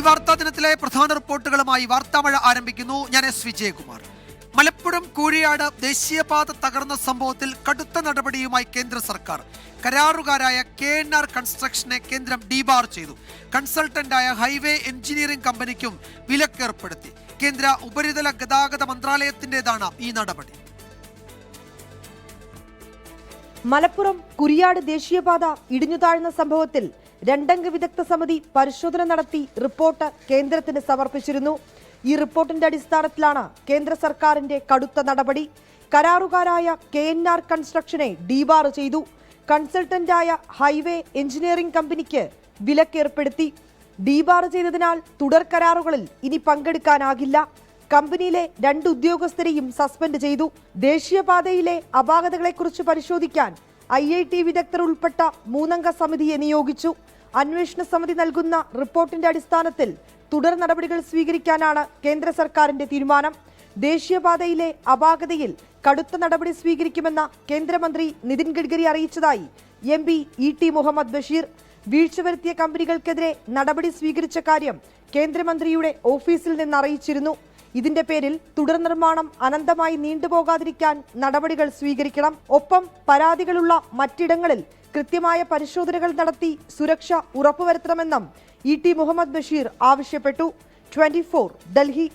വാർത്താ ദിനത്തിലെ പ്രധാന റിപ്പോർട്ടുകളുമായി വാർത്താമഴ ആരംഭിക്കുന്നു. ഞാൻ എസ് വിജയകുമാർ. മലപ്പുറം കൂഴിയാട് ദേശീയപാത തകർന്ന സംഭവത്തിൽ കടുത്ത നടപടിയുമായി കേന്ദ്ര സർക്കാർ. കരാറുകാരായ KNR കൺസ്ട്രക്ഷനെ കേന്ദ്രം ഡീബാർ ചെയ്തു. കൺസൾട്ടന്റായ ഹൈവേ എഞ്ചിനീയറിംഗ് കമ്പനിക്കും വിലക്കേർപ്പെടുത്തി. കേന്ദ്ര ഉപരിതല ഗതാഗത മന്ത്രാലയത്തിന്റേതാണ് ഈ നടപടി. മലപ്പുറം കുരിയാട് ദേശീയപാത ഇടിഞ്ഞു താഴ്ന്ന സംഭവത്തിൽ രണ്ടംഗ വിദഗ്ധ സമിതി പരിശോധന നടത്തി റിപ്പോർട്ട് കേന്ദ്രത്തിന് സമർപ്പിച്ചിരുന്നു. ഈ റിപ്പോർട്ടിന്റെ അടിസ്ഥാനത്തിലാണ് കേന്ദ്ര സർക്കാരിന്റെ കടുത്ത നടപടി. കരാറുകാരായ KNR കൺസ്ട്രക്ഷനെ ഡീബാർ ചെയ്തു. കൺസൾട്ടന്റായ ഹൈവേ എഞ്ചിനീയറിംഗ് കമ്പനിക്ക് വിലക്കേർപ്പെടുത്തി. ഡീബാർ ചെയ്തതിനാൽ തുടർ കരാറുകളിൽ ഇനി പങ്കെടുക്കാനാകില്ല. കമ്പനിയിലെ 2 ഉദ്യോഗസ്ഥരെയും സസ്പെൻഡ് ചെയ്തു. ദേശീയപാതയിലെ അപാകതകളെക്കുറിച്ച് പരിശോധിക്കാൻ IIT വിദഗ്ധർ ഉൾപ്പെട്ട 3-അംഗ സമിതിയെ നിയോഗിച്ചു. അന്വേഷണ സമിതി നൽകുന്ന റിപ്പോർട്ടിന്റെ അടിസ്ഥാനത്തിൽ തുടർ നടപടികൾ സ്വീകരിക്കാനാണ് കേന്ദ്ര സർക്കാരിന്റെ തീരുമാനം. ദേശീയപാതയിലെ അപാകതയിൽ കടുത്ത നടപടി സ്വീകരിക്കുമെന്ന കേന്ദ്രമന്ത്രി നിതിൻ ഗഡ്കരി അറിയിച്ചതായി MP ET മുഹമ്മദ് ബഷീർ. വീഴ്ച വരുത്തിയ കമ്പനികൾക്കെതിരെ നടപടി സ്വീകരിച്ച കാര്യം കേന്ദ്രമന്ത്രിയുടെ ഓഫീസിൽ നിന്ന് അറിയിച്ചിരുന്നു. ഇതിന്റെ പേരിൽ തുടർ നിർമ്മാണം അനന്തമായി നീണ്ടുപോകാതിരിക്കാൻ നടപടികൾ സ്വീകരിക്കണം. ഒപ്പം പരാതികളുള്ള മറ്റിടങ്ങളിൽ കൃത്യമായ പരിശോധനകൾ നടത്തി സുരക്ഷ ഉറപ്പുവരുത്തണമെന്നും ET മുഹമ്മദ് ബഷീർ ആവശ്യപ്പെട്ടു. 24 ഡൽഹി.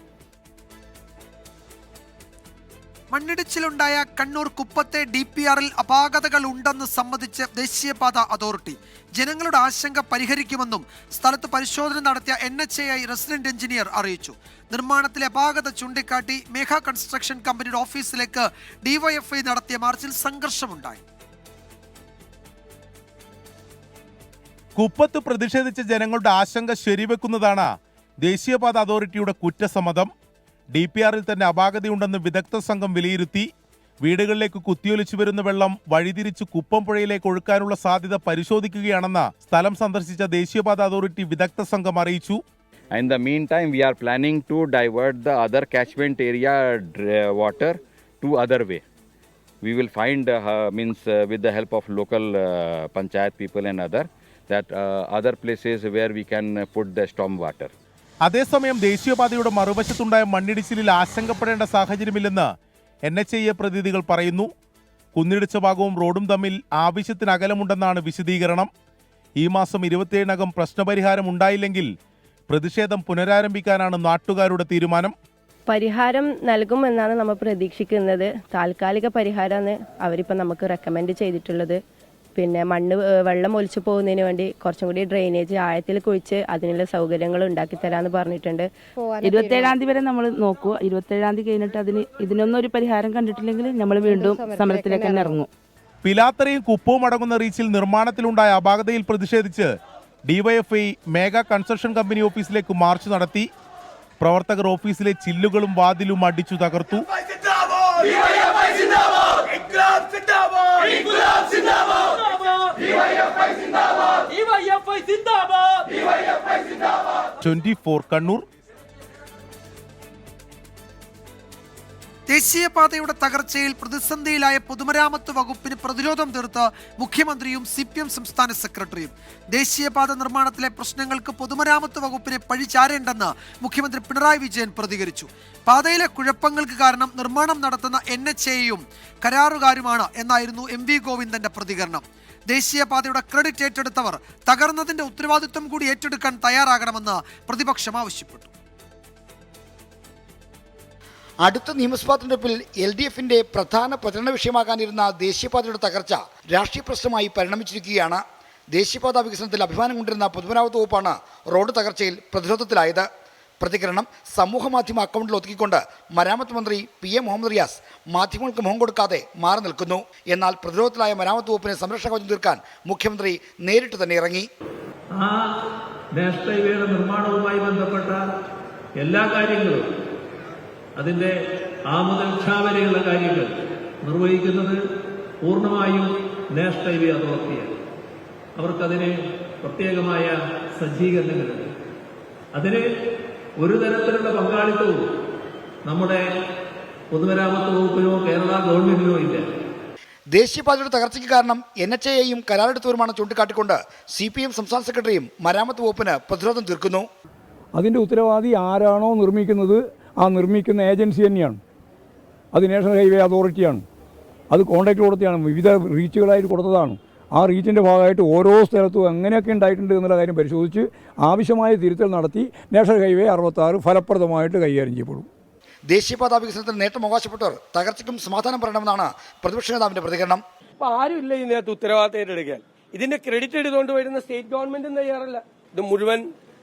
മണ്ണിടിച്ചിലുണ്ടായ കണ്ണൂർ കുപ്പത്തെ DPRൽ അപാകതകൾ ഉണ്ടെന്ന് സമ്മതിച്ച് ദേശീയപാത അതോറിറ്റി. ജനങ്ങളുടെ ആശങ്ക പരിഹരിക്കുമെന്നും സ്ഥലത്ത് പരിശോധന നടത്തിയ NHAI റെസിഡന്റ് എഞ്ചിനീയർ അറിയിച്ചു. നിർമ്മാണത്തിലെ അപാകത ചൂണ്ടിക്കാട്ടി മേഘ കൺസ്ട്രക്ഷൻ കമ്പനിയുടെ ഓഫീസിലേക്ക് DYFI നടത്തിയ മാർച്ചിൽ സംഘർഷമുണ്ടായി. കുപ്പത്ത് പ്രതിഷേധിച്ച ജനങ്ങളുടെ ആശങ്ക ശരിവെക്കുന്നതാണ് ദേശീയപാത അതോറിറ്റിയുടെ കുറ്റസമ്മതം. DPRൽ തന്നെ അപാകതയുണ്ടെന്ന് വിദഗ്ധ സംഘം വിലയിരുത്തി. വീടുകളിലേക്ക് കുത്തിയൊലിച്ചു വരുന്ന വെള്ളം വഴിതിരിച്ച് കുപ്പം പുഴയിലേക്ക് ഒഴുക്കാനുള്ള സാധ്യത പരിശോധിക്കുകയാണെന്ന് സ്ഥലം സന്ദർശിച്ച ദേശീയപാത അതോറിറ്റി വിദഗ്ധ സംഘം അറിയിച്ചു. In the meantime, we are planning to divert the other catchment area water to other way. We will find with the help of local panchayat people and other places where we can put the storm water. അതേസമയം ദേശീയപാതയുടെ മറുവശത്തുണ്ടായ മണ്ണിടിച്ചിലിൽ ആശങ്കപ്പെടേണ്ട സാഹചര്യമില്ലെന്ന് NHAI പ്രതിനിധികൾ പറയുന്നു. കുന്നിടിച്ച ഭാഗവും റോഡും തമ്മിൽ ആവശ്യത്തിന് അകലമുണ്ടെന്നാണ് വിശദീകരണം. ഈ മാസം 27-നകം പ്രശ്നപരിഹാരം ഉണ്ടായില്ലെങ്കിൽ പ്രതിഷേധം പുനരാരംഭിക്കാനാണ് നാട്ടുകാരുടെ തീരുമാനം. പരിഹാരം നൽകുമെന്നാണ് നമ്മൾ പ്രതീക്ഷിക്കുന്നത്. താൽക്കാലിക പരിഹാരമാണ് അവരിപ്പോൾ നമുക്ക് റെക്കമെൻഡ് ചെയ്തിട്ടുള്ളത്. പിന്നെ വെള്ളം ഒലിച്ചു പോകുന്നതിന് വേണ്ടി കുറച്ചും കൂടി ഡ്രെയിനേജ് ആഴത്തിൽ കുഴിച്ച് അതിനുള്ള സൗകര്യങ്ങൾ ഉണ്ടാക്കി തരാമെന്ന് പറഞ്ഞിട്ടുണ്ട്. 27-ാം തീയതി വരെ നമ്മൾ നോക്കുക. 27-ാം തീയതി കഴിഞ്ഞിട്ട് ഇതിനൊന്നും ഒരു പരിഹാരം കണ്ടിട്ടില്ലെങ്കിൽ നമ്മൾ വീണ്ടും സമരത്തിലേക്ക് തന്നെ ഇറങ്ങും. പിലാത്തറയും കുപ്പവും അടങ്ങുന്ന റീച്ചിൽ നിർമ്മാണത്തിലുണ്ടായ അപാകതയിൽ പ്രതിഷേധിച്ച് DYFI മേഘ കൺസ്ട്രക്ഷൻ കമ്പനി ഓഫീസിലേക്ക് മാർച്ച് നടത്തി. പ്രവർത്തകർ ഓഫീസിലെ ചില്ലുകളും വാതിലും അടിച്ചു തകർത്തു. 24 കണ്ണൂർ. ദേശീയപാതയുടെ തകർച്ചയിൽ പ്രതിസന്ധിയിലായ പൊതുമരാമത്ത് വകുപ്പിന് പ്രതിരോധം തീർത്ത് മുഖ്യമന്ത്രിയും CPM സംസ്ഥാന സെക്രട്ടറിയും. ദേശീയപാത നിർമ്മാണത്തിലെ പ്രശ്നങ്ങൾക്ക് പൊതുമരാമത്ത് വകുപ്പിനെ പഴിചാരേണ്ടെന്ന് മുഖ്യമന്ത്രി പിണറായി വിജയൻ പ്രതികരിച്ചു. പാതയിലെ കുഴപ്പങ്ങൾക്ക് കാരണം നിർമ്മാണം നടത്തുന്ന NHAIയും കരാറുകാരുമാണ് എന്നായിരുന്നു MV ഗോവിന്ദന്റെ പ്രതികരണം. ദേശീയപാതയുടെ ക്രെഡിറ്റ് ഏറ്റെടുത്തവർ തകർന്നതിന്റെ ഉത്തരവാദിത്വം കൂടി ഏറ്റെടുക്കാൻ തയ്യാറാകണമെന്ന് പ്രതിപക്ഷം ആവശ്യപ്പെട്ടു. അടുത്ത നിയമസഭാ തെരഞ്ഞെടുപ്പിൽ LDFന്റെ പ്രധാന പ്രചരണ വിഷയമാകാനിരുന്ന ദേശീയപാതയുടെ തകർച്ച രാഷ്ട്രീയ പ്രശ്നമായി പരിണമിച്ചിരിക്കുകയാണ്. ദേശീയപാത വികസനത്തിൽ അഭിമാനം കൊണ്ടിരുന്ന പൊതുമരാമത്ത് വകുപ്പാണ് റോഡ് തകർച്ചയിൽ പ്രതിരോധത്തിലായത്. പ്രതികരണം സമൂഹമാധ്യമ അക്കൗണ്ടിൽ ഒതുക്കിക്കൊണ്ട് മരാമത്ത് മന്ത്രി PM മുഹമ്മദ് റിയാസ് മാധ്യമങ്ങൾക്ക് മുഖം കൊടുക്കാതെ മാറി നിൽക്കുന്നു. എന്നാൽ പ്രതിരോധത്തിലായ മരാമത്ത് വകുപ്പിനെ സംരക്ഷണ കവചം തീർക്കാൻ മുഖ്യമന്ത്രി നേരിട്ട് തന്നെ ഇറങ്ങി. ആ നാഷണൽ ഹൈവേയുടെ നിർമ്മാണവുമായി ബന്ധപ്പെട്ട എല്ലാ കാര്യങ്ങളും അതിൻ്റെ ആ മുതൽ വരെയുള്ള കാര്യങ്ങൾ നിർവഹിക്കുന്നത് പൂർണ്ണമായും നാഷണൽ ഹൈവേ അതോറിറ്റിയാണ്. അവർക്കതിന് പ്രത്യേകമായ സജ്ജീകരണങ്ങളുണ്ട്. അതിന് ഒരു തരത്തിലുള്ള പങ്കാളിത്തവും നമ്മുടെ പൊതുമരാമത്ത് വകുപ്പിനോ കേരള ഗവൺമെന്റിനോ ഇല്ല. ദേശീയപാതയുടെ തകർച്ചയ്ക്ക് കാരണം NHAIയും കരാറെടുത്തവരുമാണ് ചൂണ്ടിക്കാട്ടിക്കൊണ്ട് CPM സംസ്ഥാന സെക്രട്ടറിയും മരാമത്ത് വകുപ്പിന് പ്രതിരോധം തീർക്കുന്നു. അതിൻ്റെ ഉത്തരവാദി ആരാണോ നിർമ്മിക്കുന്നത് ആ നിർമ്മിക്കുന്ന ഏജൻസി തന്നെയാണ്. അത് നാഷണൽ ഹൈവേ അതോറിറ്റിയാണ്. അത് കോൺട്രാക്ട് കൊടുത്തതാണ്, വിവിധ റീച്ചുകളായിട്ട് കൊടുത്തതാണ്. ആ റീച്ചിൻ്റെ ഭാഗമായിട്ട് ഓരോ സ്ഥലത്തും എങ്ങനെയൊക്കെ ഉണ്ടായിട്ടുണ്ട് എന്നുള്ള കാര്യം പരിശോധിച്ച് ആവശ്യമായ തിരുത്തൽ നടത്തി നാഷണൽ ഹൈവേ 66 ഫലപ്രദമായിട്ട് കൈകാര്യം ചെയ്യപ്പെടും. ദേശീയപാത വികസനത്തിന് നേട്ടം അവകാശപ്പെട്ടവർ തകർച്ചയ്ക്കും സമാധാനം പറയണമെന്നാണ് പ്രതിപക്ഷ നേതാവിന്റെ പ്രതികരണം. അപ്പോൾ ആരുമില്ല ഇതിനകത്ത് ഉത്തരവാദിത്തം ഏറ്റെടുക്കാൻ. ഇതിന്റെ ക്രെഡിറ്റ് എടുത്തുകൊണ്ട് വരുന്ന സ്റ്റേറ്റ് ഗവൺമെന്റും തയ്യാറല്ല. ഇത് മുഴുവൻ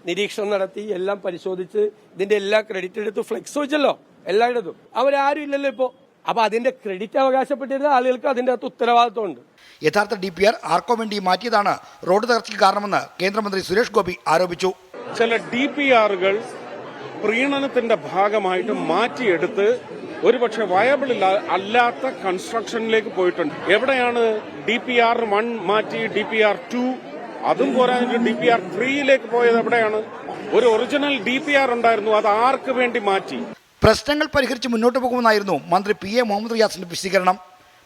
നിരീക്ഷണം നടത്തി എല്ലാം പരിശോധിച്ച് ഇതിന്റെ എല്ലാ ക്രെഡിറ്റ് എടുത്ത് ഫ്ലെക്സ് വെച്ചല്ലോ എല്ലായിടത്തും. അവരാരും ഇല്ലല്ലോ ഇപ്പോൾ. അപ്പൊ അതിന്റെ ക്രെഡിറ്റ് അവകാശപ്പെട്ടിരുന്ന ആളുകൾക്ക് അതിന്റെ അകത്ത് ഉത്തരവാദിത്തമുണ്ട്. യഥാർത്ഥ DPR ആർക്കോ വേണ്ടി മാറ്റിയതാണ് റോഡ് തകർച്ചയ്ക്ക് കാരണമെന്ന് കേന്ദ്രമന്ത്രി സുരേഷ് ഗോപി ആരോപിച്ചു. ചില DPRകൾ പ്രീണനത്തിന്റെ ഭാഗമായിട്ട് മാറ്റിയെടുത്ത് ഒരുപക്ഷെ വയബിൾ അല്ലാത്ത കൺസ്ട്രക്ഷനിലേക്ക് പോയിട്ടുണ്ട്. എവിടെയാണ് DPR 1 മാറ്റി DPR 2 അതും പോരാഞ്ഞിട്ട് DPR 3യിലേക്ക് പോയത് എവിടെയാണ്? ഒരു ഒറിജിനൽ DPR ഉണ്ടായിരുന്നു, അത് ആർക്ക് വേണ്ടി മാറ്റി? പ്രശ്നങ്ങൾ പരിഹരിച്ച് മുന്നോട്ട് പോകുമെന്നായിരുന്നു മന്ത്രി PA മുഹമ്മദ് റിയാസിന്റെ വിശദീകരണം.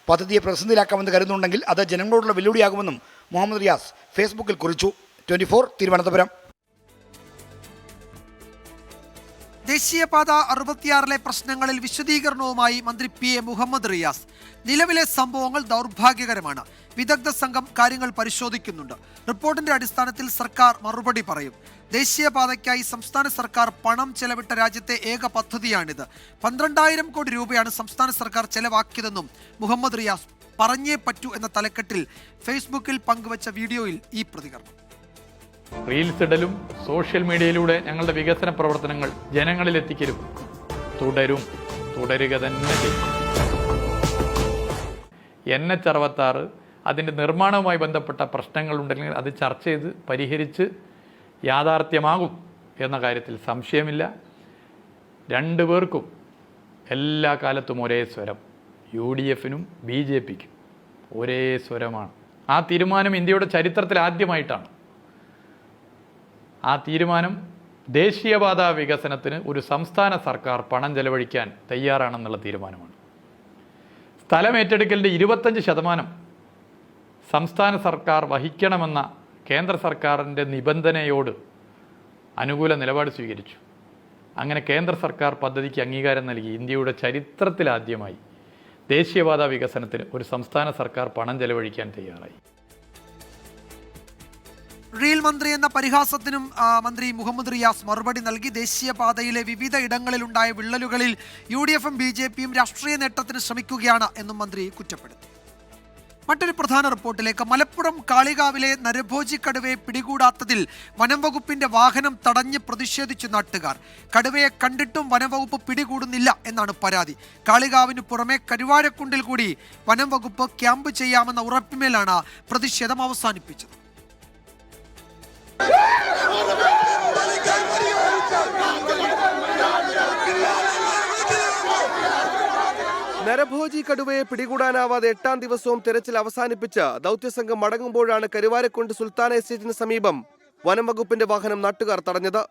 പദ്ധതിയെ പ്രതിസന്ധിയിലാക്കാമെന്ന് കരുതുന്നുണ്ടെങ്കിൽ അത് ജനങ്ങളോടുള്ള വെല്ലുവിളിയാകുമെന്നും മുഹമ്മദ് റിയാസ് ഫേസ്ബുക്കിൽ കുറിച്ചു. 24 തിരുവനന്തപുരം. ദേശീയപാത 66 പ്രശ്നങ്ങളിൽ വിശദീകരണവുമായി മന്ത്രി PA മുഹമ്മദ് റിയാസ്. നിലവിലെ സംഭവങ്ങൾ ദൗർഭാഗ്യകരമാണ്. വിദഗ്ധ സംഘം കാര്യങ്ങൾ പരിശോധിക്കുന്നുണ്ട്. റിപ്പോർട്ടിന്റെ അടിസ്ഥാനത്തിൽ സർക്കാർ മറുപടി പറയും. ദേശീയപാതയ്ക്കായി സംസ്ഥാന സർക്കാർ പണം ചെലവിട്ട രാജ്യത്തെ ഏക പദ്ധതിയാണിത്. 12,000 കോടി രൂപയാണ് സംസ്ഥാന സർക്കാർ ചെലവാക്കിയതെന്നും മുഹമ്മദ് റിയാസ് പറഞ്ഞേ പറ്റൂ എന്ന തലക്കെട്ടിൽ ഫേസ്ബുക്കിൽ പങ്കുവച്ച വീഡിയോയിൽ ഈ പ്രതികരണം. റീൽസ് ഇടലും സോഷ്യൽ മീഡിയയിലൂടെ ഞങ്ങളുടെ വികസന പ്രവർത്തനങ്ങൾ ജനങ്ങളിലെത്തിക്കലും തുടരുക തന്നെ ചെയ്യും. NH66 അതിൻ്റെ നിർമ്മാണവുമായി ബന്ധപ്പെട്ട പ്രശ്നങ്ങളുണ്ടെങ്കിൽ അത് ചർച്ച ചെയ്ത് പരിഹരിച്ച് യാഥാർത്ഥ്യമാകും എന്ന കാര്യത്തിൽ സംശയമില്ല. രണ്ടുപേർക്കും എല്ലാ കാലത്തും ഒരേ സ്വരം, UDFനും BJPക്കും ഒരേ സ്വരമാണ്. ആ തീരുമാനം ഇന്ത്യയുടെ ചരിത്രത്തിൽ ആദ്യമായിട്ടാണ്. ആ തീരുമാനം ദേശീയപാത വികസനത്തിന് ഒരു സംസ്ഥാന സർക്കാർ പണം ചെലവഴിക്കാൻ തയ്യാറാണെന്നുള്ള തീരുമാനമാണ്. സ്ഥലം ഏറ്റെടുക്കലിൻ്റെ 25% സംസ്ഥാന സർക്കാർ വഹിക്കണമെന്ന കേന്ദ്ര സർക്കാരിൻ്റെ നിബന്ധനയോട് അനുകൂല നിലപാട് സ്വീകരിച്ചു. അങ്ങനെ കേന്ദ്ര സർക്കാർ പദ്ധതിക്ക് അംഗീകാരം നൽകി ഇന്ത്യയുടെ ചരിത്രത്തിലാദ്യമായി ദേശീയപാത വികസനത്തിന് ഒരു സംസ്ഥാന സർക്കാർ പണം ചെലവഴിക്കാൻ തയ്യാറായി. റീൽ മന്ത്രി എന്ന പരിഹാസത്തിനും മന്ത്രി മുഹമ്മദ് റിയാസ് മറുപടി നൽകി. ദേശീയപാതയിലെ വിവിധ ഇടങ്ങളിലുണ്ടായ വിള്ളലുകളിൽ UDFും BJPയും രാഷ്ട്രീയ നേട്ടത്തിന് ശ്രമിക്കുകയാണ് എന്നും മന്ത്രി കുറ്റപ്പെടുത്തി. മറ്റൊരു പ്രധാന റിപ്പോർട്ടിലേക്ക്. മലപ്പുറം കാളികാവിലെ നരഭോജി കടുവയെ പിടികൂടാത്തതിൽ വനം വകുപ്പിന്റെ വാഹനം തടഞ്ഞ് പ്രതിഷേധിച്ചു നാട്ടുകാർ. കടുവയെ കണ്ടിട്ടും വനം വകുപ്പ് പിടികൂടുന്നില്ല എന്നാണ് പരാതി. കാളികാവിന് പുറമെ കരുവാരക്കുണ്ടിൽ കൂടി വനം വകുപ്പ് ക്യാമ്പ് ചെയ്യാമെന്ന ഉറപ്പിന്മേലാണ് പ്രതിഷേധം അവസാനിപ്പിച്ചത്. നരഭോജി കടുവയെ പിടികൂടാനാവാതെ 8ാം ദിവസവും തെരച്ചിൽ അവസാനിപ്പിച്ച് ദൗത്യസംഘം മടങ്ങുമ്പോഴാണ് കരുവാരക്കുണ്ട് സുൽത്താൻ എസ്റ്റേറ്റിന് സമീപം വനം വകുപ്പിന്റെ വാഹനം നാട്ടുകാർ തടഞ്ഞത്.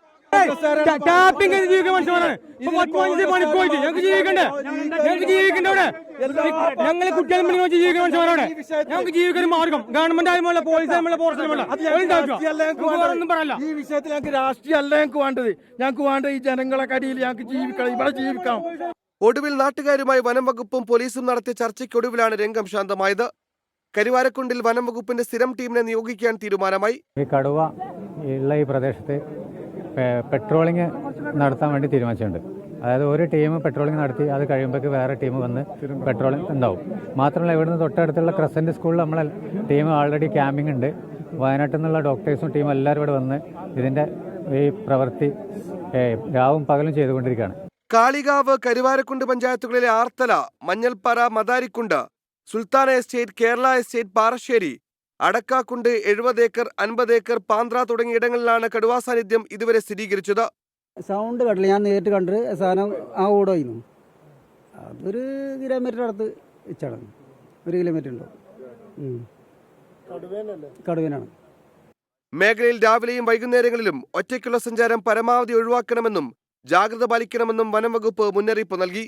ഒടുവിൽ നാട്ടുകാരുമായി വനം വകുപ്പും പോലീസും നടത്തിയ ചർച്ചയ്ക്കൊടുവിലാണ് രംഗം ശാന്തമായത്. കരുവാരക്കുണ്ടിൽ വനം വകുപ്പിന്റെ സ്ഥിരം ടീമിനെ നിയോഗിക്കാൻ തീരുമാനമായി. കടുവ ഉള്ള ഈ പ്രദേശത്ത് പെട്രോളിംഗ് നടത്താൻ വേണ്ടി തീരുമാനിച്ചിട്ടുണ്ട്. അതായത് ഒരു ടീം പെട്രോളിംഗ് നടത്തി അത് കഴിയുമ്പോഴേക്ക് വേറെ ടീം വന്ന് പെട്രോളിംഗ് ഉണ്ടാവും. മാത്രമല്ല ഇവിടുന്ന് തൊട്ടടുത്തുള്ള ക്രസന്റ് സ്കൂളിൽ നമ്മളെ ടീം ഓൾറെഡി ക്യാമ്പിംഗ് ഉണ്ട്. വയനാട്ടിൽ നിന്നുള്ള ഡോക്ടേഴ്സും ടീമും എല്ലാവരും ഇവിടെ വന്ന് ഇതിൻ്റെ ഈ പ്രവൃത്തി രാവും പകലും ചെയ്തുകൊണ്ടിരിക്കുകയാണ്. കാളികാവ്, കരുവാരക്കുണ്ട് പഞ്ചായത്തുകളിലെ Arthala, Manjalpara, Madarikundu, Sultan estate, Kerala estate, Parassery, Adakkakundu, 70 acre, 50 acre, Panthra തുടങ്ങിയ ഇടങ്ങളിലാണ് കടുവാ സാന്നിധ്യം ഇതുവരെ സ്ഥിരീകരിച്ചത്. സൗണ്ട് കണ്ടില്ല, ഞാൻ നേരിട്ട് കണ്ട് സാധനം ആ ഓടുന്നു. അതൊരു കിലോമീറ്റർ അടുത്ത് വെച്ചാണ്, 1 കിലോമീറ്റർ ഉണ്ടോ. കടുവേനാണ്. മേഖലയിൽ രാവിലെയും വൈകുന്നേരങ്ങളിലും ഒറ്റയ്ക്കുള്ള സഞ്ചാരം പരമാവധി ഒഴിവാക്കണമെന്നും ജാഗ്രത പാലിക്കണമെന്നും വനം വകുപ്പ് മുന്നറിയിപ്പ് നൽകി.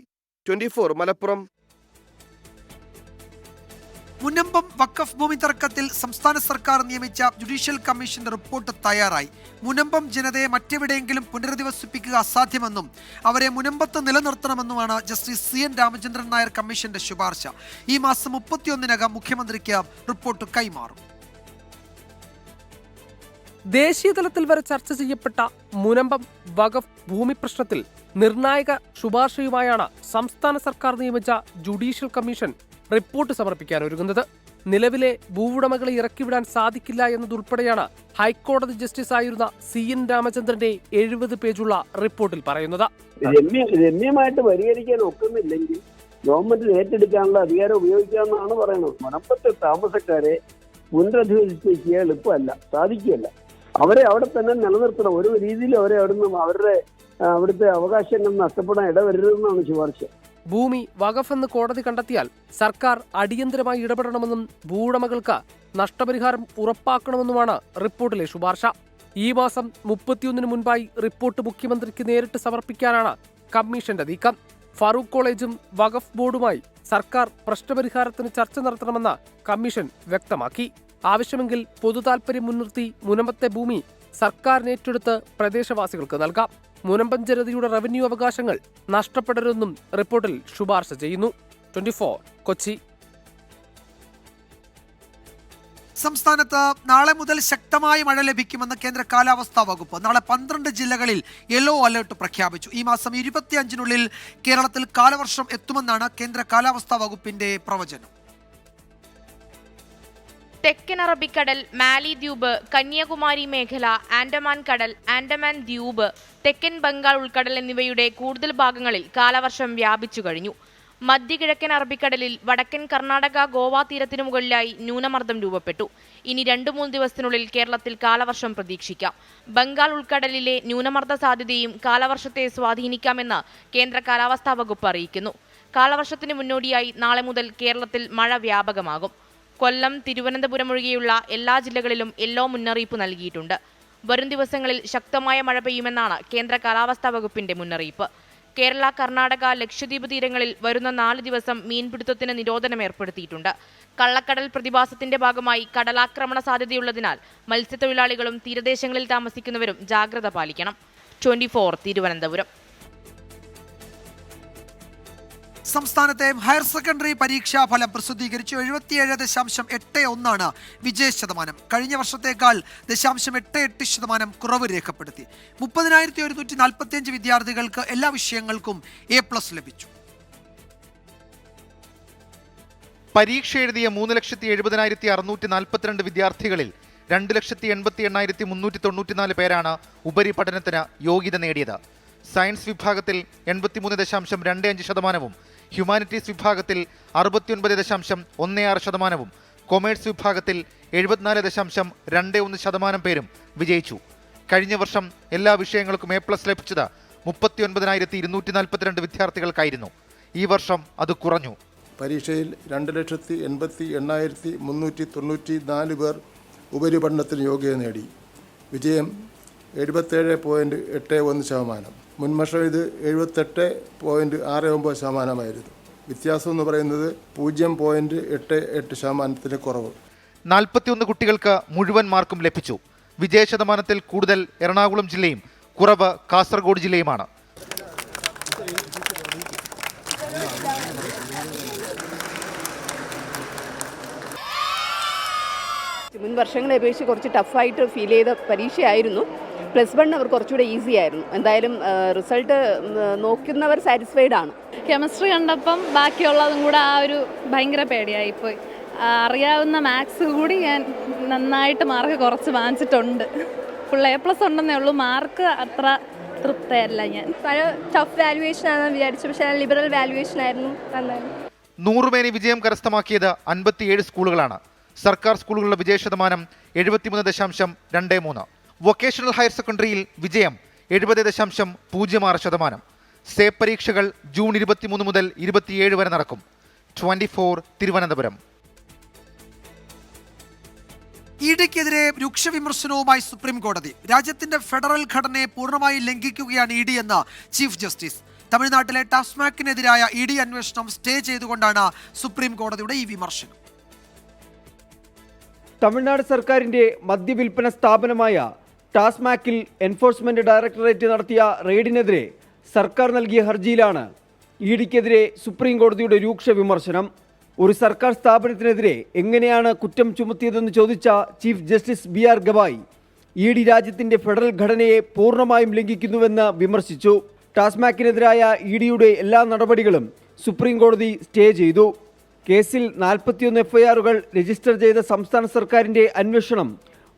24 മലപ്പുറം. മുനമ്പം വഖഫ് ഭൂമി തർക്കത്തിൽ സംസ്ഥാന സർക്കാർ നിയമിച്ച ജുഡീഷ്യൽ കമ്മീഷന്റെ റിപ്പോർട്ട് തയ്യാറായി. മുനമ്പം ജനതയെ മറ്റെവിടെയെങ്കിലും പുനരധിവസിപ്പിക്കുക അസാധ്യമെന്നും അവരെ മുനമ്പത്ത് നിലനിർത്തണമെന്നുമാണ് ജസ്റ്റിസ് CN രാമചന്ദ്രൻ നായർ കമ്മീഷന്റെ ശുപാർശ. ഈ മാസം 31-നകം മുഖ്യമന്ത്രിക്ക് റിപ്പോർട്ട് കൈമാറും. ദേശീയ തലത്തിൽ വരെ ചർച്ച ചെയ്യപ്പെട്ട മുനമ്പം വഖഫ് ഭൂമി പ്രശ്നത്തിൽ നിർണായക ശുപാർശയുമായാണ് സംസ്ഥാന സർക്കാർ നിയമിച്ച ജുഡീഷ്യൽ കമ്മീഷൻ റിപ്പോർട്ട് സമർപ്പിക്കാനൊരുങ്ങുന്നത്. നിലവിലെ ഭൂവുടമകളെ ഇറക്കിവിടാൻ സാധിക്കില്ല എന്നതുൾപ്പെടെയാണ് ഹൈക്കോടതി ജസ്റ്റിസായിരുന്ന CN രാമചന്ദ്രന്റെ 70 പേജുള്ള റിപ്പോർട്ടിൽ പറയുന്നത്. രമ്യമായിട്ട് പരിഹരിക്കാൻ ഒക്കുന്നില്ലെങ്കിൽ ഗവൺമെന്റിന് ഏറ്റെടുക്കാനുള്ള അധികാരം ഉപയോഗിക്കാമെന്നാണ് പറയുന്നത്. മുനമ്പത്തെ താമസക്കാരെ പുനരധിവസിപ്പിക്കുക എളുപ്പമല്ല, സാധിക്കുകയല്ല. അവരെ അവിടെ തന്നെ നിലനിർത്തണം. ഒരു രീതിയിൽ അവരെ അവിടുത്തെ അവകാശങ്ങൾ നഷ്ടപ്പെടാൻ ഇടവരരുതെന്നാണ് ശുപാർശ. ഭൂമി വഖഫ് എന്ന് കോടതി കണ്ടെത്തിയാൽ സർക്കാർ അടിയന്തരമായി ഇടപെടണമെന്നും ഭൂവുടമകൾക്ക് നഷ്ടപരിഹാരം ഉറപ്പാക്കണമെന്നുമാണ് റിപ്പോർട്ടിലെ ശുപാർശ. ഈ മാസം 31-ന് മുൻപായി റിപ്പോർട്ട് മുഖ്യമന്ത്രിക്ക് നേരിട്ട് സമർപ്പിക്കാനാണ് കമ്മീഷന്റെ നീക്കം. ഫറൂഖ് കോളേജും വഖഫ് ബോർഡുമായി സർക്കാർ പ്രശ്നപരിഹാരത്തിന് ചർച്ച നടത്തണമെന്ന് കമ്മീഷൻ വ്യക്തമാക്കി. ആവശ്യമെങ്കിൽ പൊതുതാൽപര്യം മുൻനിർത്തി മുനമ്പത്തെ ഭൂമി സർക്കാരിന് ഏറ്റെടുത്ത് പ്രദേശവാസികൾക്ക് നൽകാം. മുനമ്പം ജനതയുടെ റവന്യൂ അവകാശങ്ങൾ നഷ്ടപ്പെടരുതെന്നും റിപ്പോർട്ടിൽ ശുപാർശ ചെയ്യുന്നു. 24 കൊച്ചി. സംസ്ഥാനത്ത് നാളെ മുതൽ ശക്തമായ മഴ ലഭിക്കുമെന്ന് കേന്ദ്ര കാലാവസ്ഥാ വകുപ്പ്. നാളെ 12 ജില്ലകളിൽ യെല്ലോ അലർട്ട് പ്രഖ്യാപിച്ചു. ഈ മാസം 25-നുള്ളിൽ കേരളത്തിൽ കാലവർഷം എത്തുമെന്നാണ് കേന്ദ്ര കാലാവസ്ഥാ വകുപ്പിന്റെ പ്രവചനം. തെക്കൻ അറബിക്കടൽ, മാലിദ്വീപ്, കന്യാകുമാരി മേഖല, ആൻഡമാൻ കടൽ, ആൻഡമാൻ ദ്വീപ്, തെക്കൻ ബംഗാൾ ഉൾക്കടൽ എന്നിവയുടെ കൂടുതൽ ഭാഗങ്ങളിൽ കാലവർഷം വ്യാപിച്ചു കഴിഞ്ഞു. മധ്യകിഴക്കൻ അറബിക്കടലിൽ വടക്കൻ കർണാടക, ഗോവ തീരത്തിനു മുകളിലായി ന്യൂനമർദ്ദം രൂപപ്പെട്ടു. ഇനി 2-3 ദിവസത്തിനുള്ളിൽ കേരളത്തിൽ കാലവർഷം പ്രതീക്ഷിക്കാം. ബംഗാൾ ഉൾക്കടലിലെ ന്യൂനമർദ്ദ സാധ്യതയും കാലവർഷത്തെ സ്വാധീനിക്കാമെന്ന് കേന്ദ്ര കാലാവസ്ഥാ വകുപ്പ് അറിയിക്കുന്നു. കാലവർഷത്തിന് മുന്നോടിയായി നാളെ മുതൽ കേരളത്തിൽ മഴ വ്യാപകമാകും. കൊല്ലം, തിരുവനന്തപുരം ഒഴികെയുള്ള എല്ലാ ജില്ലകളിലും യെല്ലോ മുന്നറിയിപ്പ് നൽകിയിട്ടുണ്ട്. വരും ദിവസങ്ങളിൽ ശക്തമായ മഴ പെയ്യുമെന്നാണ് കേന്ദ്ര കാലാവസ്ഥാ വകുപ്പിന്റെ മുന്നറിയിപ്പ്. കേരള, കർണാടക, ലക്ഷദ്വീപ് തീരങ്ങളിൽ വരുന്ന 4 ദിവസം മീൻപിടുത്തത്തിന് നിരോധനം ഏർപ്പെടുത്തിയിട്ടുണ്ട്. കള്ളക്കടൽ പ്രതിഭാസത്തിന്റെ ഭാഗമായി കടലാക്രമണ സാധ്യതയുള്ളതിനാൽ മത്സ്യത്തൊഴിലാളികളും തീരദേശങ്ങളിൽ താമസിക്കുന്നവരും ജാഗ്രത പാലിക്കണം. 24 തിരുവനന്തപുരം. സംസ്ഥാനത്തെ ഹയർ സെക്കൻഡറി പരീക്ഷാ ഫലം പ്രസിദ്ധീകരിച്ചു. 77.81 വിജയ ശതമാനം. കഴിഞ്ഞ വർഷത്തേക്കാൾ 0.88% കുറവ് രേഖപ്പെടുത്തി. 30,145 വിദ്യാർത്ഥികൾക്ക് എല്ലാ വിഷയങ്ങൾക്കും A+ ലഭിച്ചു. പരീക്ഷ എഴുതിയ 3,70,642 വിദ്യാർത്ഥികളിൽ 2,88,394 പേരാണ് ഉപരിപഠനത്തിന് യോഗ്യത നേടിയത്. സയൻസ് വിഭാഗത്തിൽ 83.25%, ഹ്യൂമാനിറ്റീസ് വിഭാഗത്തിൽ 69.16%, കൊമേഴ്സ് വിഭാഗത്തിൽ 74.21% പേരും വിജയിച്ചു. കഴിഞ്ഞ വർഷം എല്ലാ വിഷയങ്ങൾക്കും A+ ലഭിച്ചത് 39,242 വിദ്യാർത്ഥികൾക്കായിരുന്നു. ഈ വർഷം അത് കുറഞ്ഞു. പരീക്ഷയിൽ 2,80,394 പേർ ഉപരിപഠനത്തിന് യോഗ്യത നേടി. വിജയം 77.81%. മുൻവർഷം ഇത് 78.69%. വ്യത്യാസം എന്ന് പറയുന്നത് 0.88% കുറവ്. 41 കുട്ടികൾക്ക് മുഴുവൻ മാർക്കും ലഭിച്ചു. വിജയ ശതമാനത്തിൽ കൂടുതൽ എറണാകുളം ജില്ലയും കുറവ് കാസർഗോഡ് ജില്ലയുമാണ്. മുൻ വർഷങ്ങളെ അപേക്ഷിച്ച് കുറച്ച് ടഫായിട്ട് ഫീൽ ചെയ്ത പരീക്ഷയായിരുന്നു. +1 അവർ കുറച്ചുകൂടെ ഈസി ആയിരുന്നു. എന്തായാലും റിസൾട്ട് നോക്കുന്നവർ സാറ്റിസ്ഫൈഡ് ആണ്. കെമിസ്ട്രി കണ്ടപ്പം ബാക്കിയുള്ളതും കൂടെ ആ ഒരു ഭയങ്കര പേടിയായിപ്പോയി. അറിയാവുന്ന മാത്സ് കൂടി ഞാൻ നന്നായിട്ട് മാർക്ക് കുറച്ച് വാങ്ങിച്ചിട്ടുണ്ട്. ഫുൾ A+ ഉണ്ടെന്നേ ഉള്ളൂ. മാർക്ക് അത്ര തൃപ്തയല്ല ഞാൻ. ടഫ് വാല്യുവേഷൻ ആണെന്ന് വിചാരിച്ചു, പക്ഷേ ലിബറൽ വാല്യുവേഷൻ ആയിരുന്നു. 100 പേര് വിജയം കരസ്ഥമാക്കിയത് 57 സ്കൂളുകളാണ്. സർക്കാർ സ്കൂളുകളുടെ വിജയ ശതമാനം 73.23. വൊക്കേഷണൽ ഹയർ സെക്കൻഡറിയിൽ വിജയം 70.06%. സേപ്പ് പരീക്ഷകൾ ജൂൺ 23 മുതൽ 27 വരെ നടക്കും. 24 തിരുവനന്തപുരം. ഇഡിക്കെതിരെ രൂക്ഷ വിമർശനവുമായി സുപ്രീം കോടതി. രാജ്യത്തിന്റെ ഫെഡറൽ ഘടനയെ പൂർണ്ണമായി ലംഘിക്കുകയാണ് ഇഡി എന്ന് ചീഫ് ജസ്റ്റിസ്. തമിഴ്നാട്ടിലെ ടാസ്മാക്കിനെതിരായ ഇഡി അന്വേഷണം സ്റ്റേ ചെയ്തുകൊണ്ടാണ് സുപ്രീം കോടതിയുടെ ഈ വിമർശനം. തമിഴ്നാട് സർക്കാരിന്റെ മദ്യവിൽപ്പന സ്ഥാപനമായ ടാസ്മാക്കിൽ എൻഫോഴ്സ്മെന്റ് ഡയറക്ടറേറ്റ് നടത്തിയ റെയ്ഡിനെതിരെ സർക്കാർ നൽകിയ ഹർജിയിലാണ് ഇഡിക്കെതിരെ സുപ്രീം കോടതിയുടെ രൂക്ഷ വിമർശനം. ഒരു സർക്കാർ സ്ഥാപനത്തിനെതിരെ എങ്ങനെയാണ് കുറ്റം ചുമത്തിയതെന്ന് ചോദിച്ച chief justice BR Gavai ED രാജ്യത്തിന്റെ ഫെഡറൽ ഘടനയെ പൂർണ്ണമായും ലംഘിക്കുന്നുവെന്ന് വിമർശിച്ചു. ടാസ്മാക്കിനെതിരായ ഇഡിയുടെ എല്ലാ നടപടികളും സുപ്രീം കോടതി സ്റ്റേ ചെയ്തു. കേസിൽ 41 FIRകൾ രജിസ്റ്റർ ചെയ്ത സംസ്ഥാന സർക്കാരിന്റെ അന്വേഷണം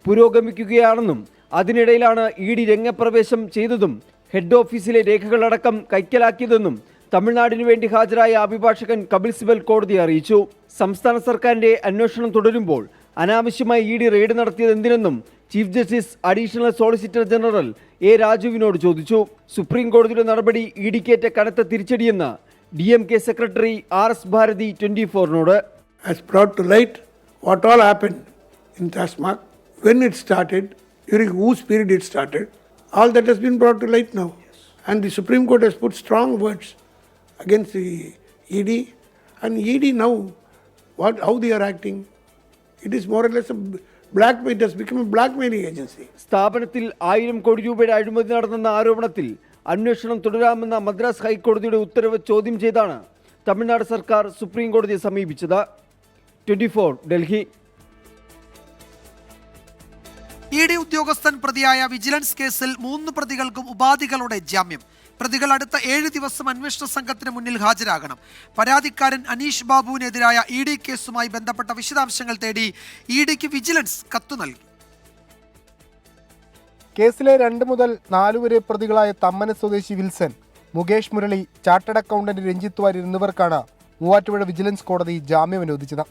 പുരോഗമിക്കുകയാണെന്നും അതിനിടയിലാണ് ഇഡി രംഗപ്രവേശം ചെയ്തതും ഹെഡ് ഓഫീസിലെ രേഖകളടക്കം കൈക്കലാക്കിയതെന്നും തമിഴ്നാടിനു വേണ്ടി ഹാജരായ അഭിഭാഷകൻ കപിൽ സിബൽ കോടതിയെ അറിയിച്ചു. സംസ്ഥാന സർക്കാരിന്റെ അന്വേഷണം തുടരുമ്പോൾ അനാവശ്യമായി ഇഡി റെയ്ഡ് നടത്തിയത് എന്തിനെന്നും chief justice additional solicitor general A. രാജുവിനോട് ചോദിച്ചു. സുപ്രീം കോടതിയുടെ നടപടി ഇഡിക്കേറ്റ കനത്ത തിരിച്ചടിയെന്ന് DMK സെക്രട്ടറി RS ഭാരതി 24നോട്. Has brought to light what all happened in TASMAC, when it started, during whose period it started. All that has been brought to light now. And the Supreme Court has put strong words against the ED. And ED now, how they are acting, it is more or less a blackmail. It has become a blackmailing agency. സ്ഥാപനത്തിൽ 1000 കോടി രൂപയുടെ അഴിമതി നടന്നെന്ന ആരോപണത്തിൽ അന്വേഷണം തുടരാമെന്ന മദ്രാസ് ഹൈക്കോടതിയുടെ ഉത്തരവ് ചോദ്യം ചെയ്താണ് തമിഴ്നാട് സർക്കാർ സുപ്രീം കോടതിയെ സമീപിച്ചത്. 24 ഡൽഹി. ഇഡി ഉദ്യോഗസ്ഥൻ പ്രതിയായ വിജിലൻസ് കേസിൽ 3 പ്രതികൾക്കും ഉപാധികളോടെ ജാമ്യം. പ്രതികൾ അടുത്ത 7 ദിവസം അന്വേഷണ സംഘത്തിന് മുന്നിൽ ഹാജരാകണം. പരാതിക്കാരൻ അനീഷ് ബാബുവിനെതിരായ ഇഡി കേസുമായി ബന്ധപ്പെട്ട വിശദാംശങ്ങൾ തേടി ഇഡിക്ക് വിജിലൻസ് കത്തു നൽകി. കേസിലെ 2 മുതൽ 4 വരെ പ്രതികളായ തമ്മന സ്വദേശി Wilson, Mukesh Murali, chartered accountant Ranjith Warrier എന്നിവർക്കാണ് മൂവാറ്റുപുഴ വിജിലൻസ് കോടതി ജാമ്യം അനുവദിച്ചത്.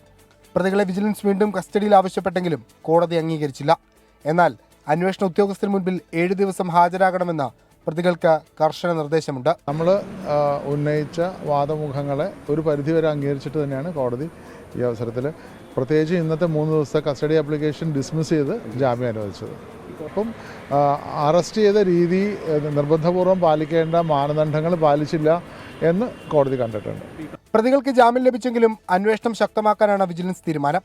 പ്രതികളെ വിജിലൻസ് വീണ്ടും കസ്റ്റഡിയിൽ ആവശ്യപ്പെട്ടെങ്കിലും കോടതി അംഗീകരിച്ചില്ല. എന്നാൽ അന്വേഷണ ഉദ്യോഗസ്ഥന് മുൻപിൽ 7 ദിവസം ഹാജരാകണമെന്ന് പ്രതികൾക്ക് കർശന നിർദ്ദേശമുണ്ട്. നമ്മൾ ഉന്നയിച്ച വാദമുഖങ്ങളെ ഒരു പരിധിവരെ അംഗീകരിച്ചിട്ട് തന്നെയാണ് കോടതി ഈ അവസരത്തിൽ പ്രത്യേകിച്ച് ഇന്നത്തെ 3 ദിവസത്തെ കസ്റ്റഡി ആപ്ലിക്കേഷൻ ഡിസ്മിസ് ചെയ്ത് ജാമ്യം അനുവദിച്ചത്. അപ്പം അറസ്റ്റ് ചെയ്ത രീതി നിർബന്ധപൂർവ്വം പാലിക്കേണ്ട മാനദണ്ഡങ്ങൾ പാലിച്ചില്ല എന്ന് കോടതി കണ്ടിട്ടുണ്ട്. പ്രതികൾക്ക് ജാമ്യം ലഭിച്ചെങ്കിലും അന്വേഷണം ശക്തമാക്കാനാണ് വിജിലൻസ് തീരുമാനം.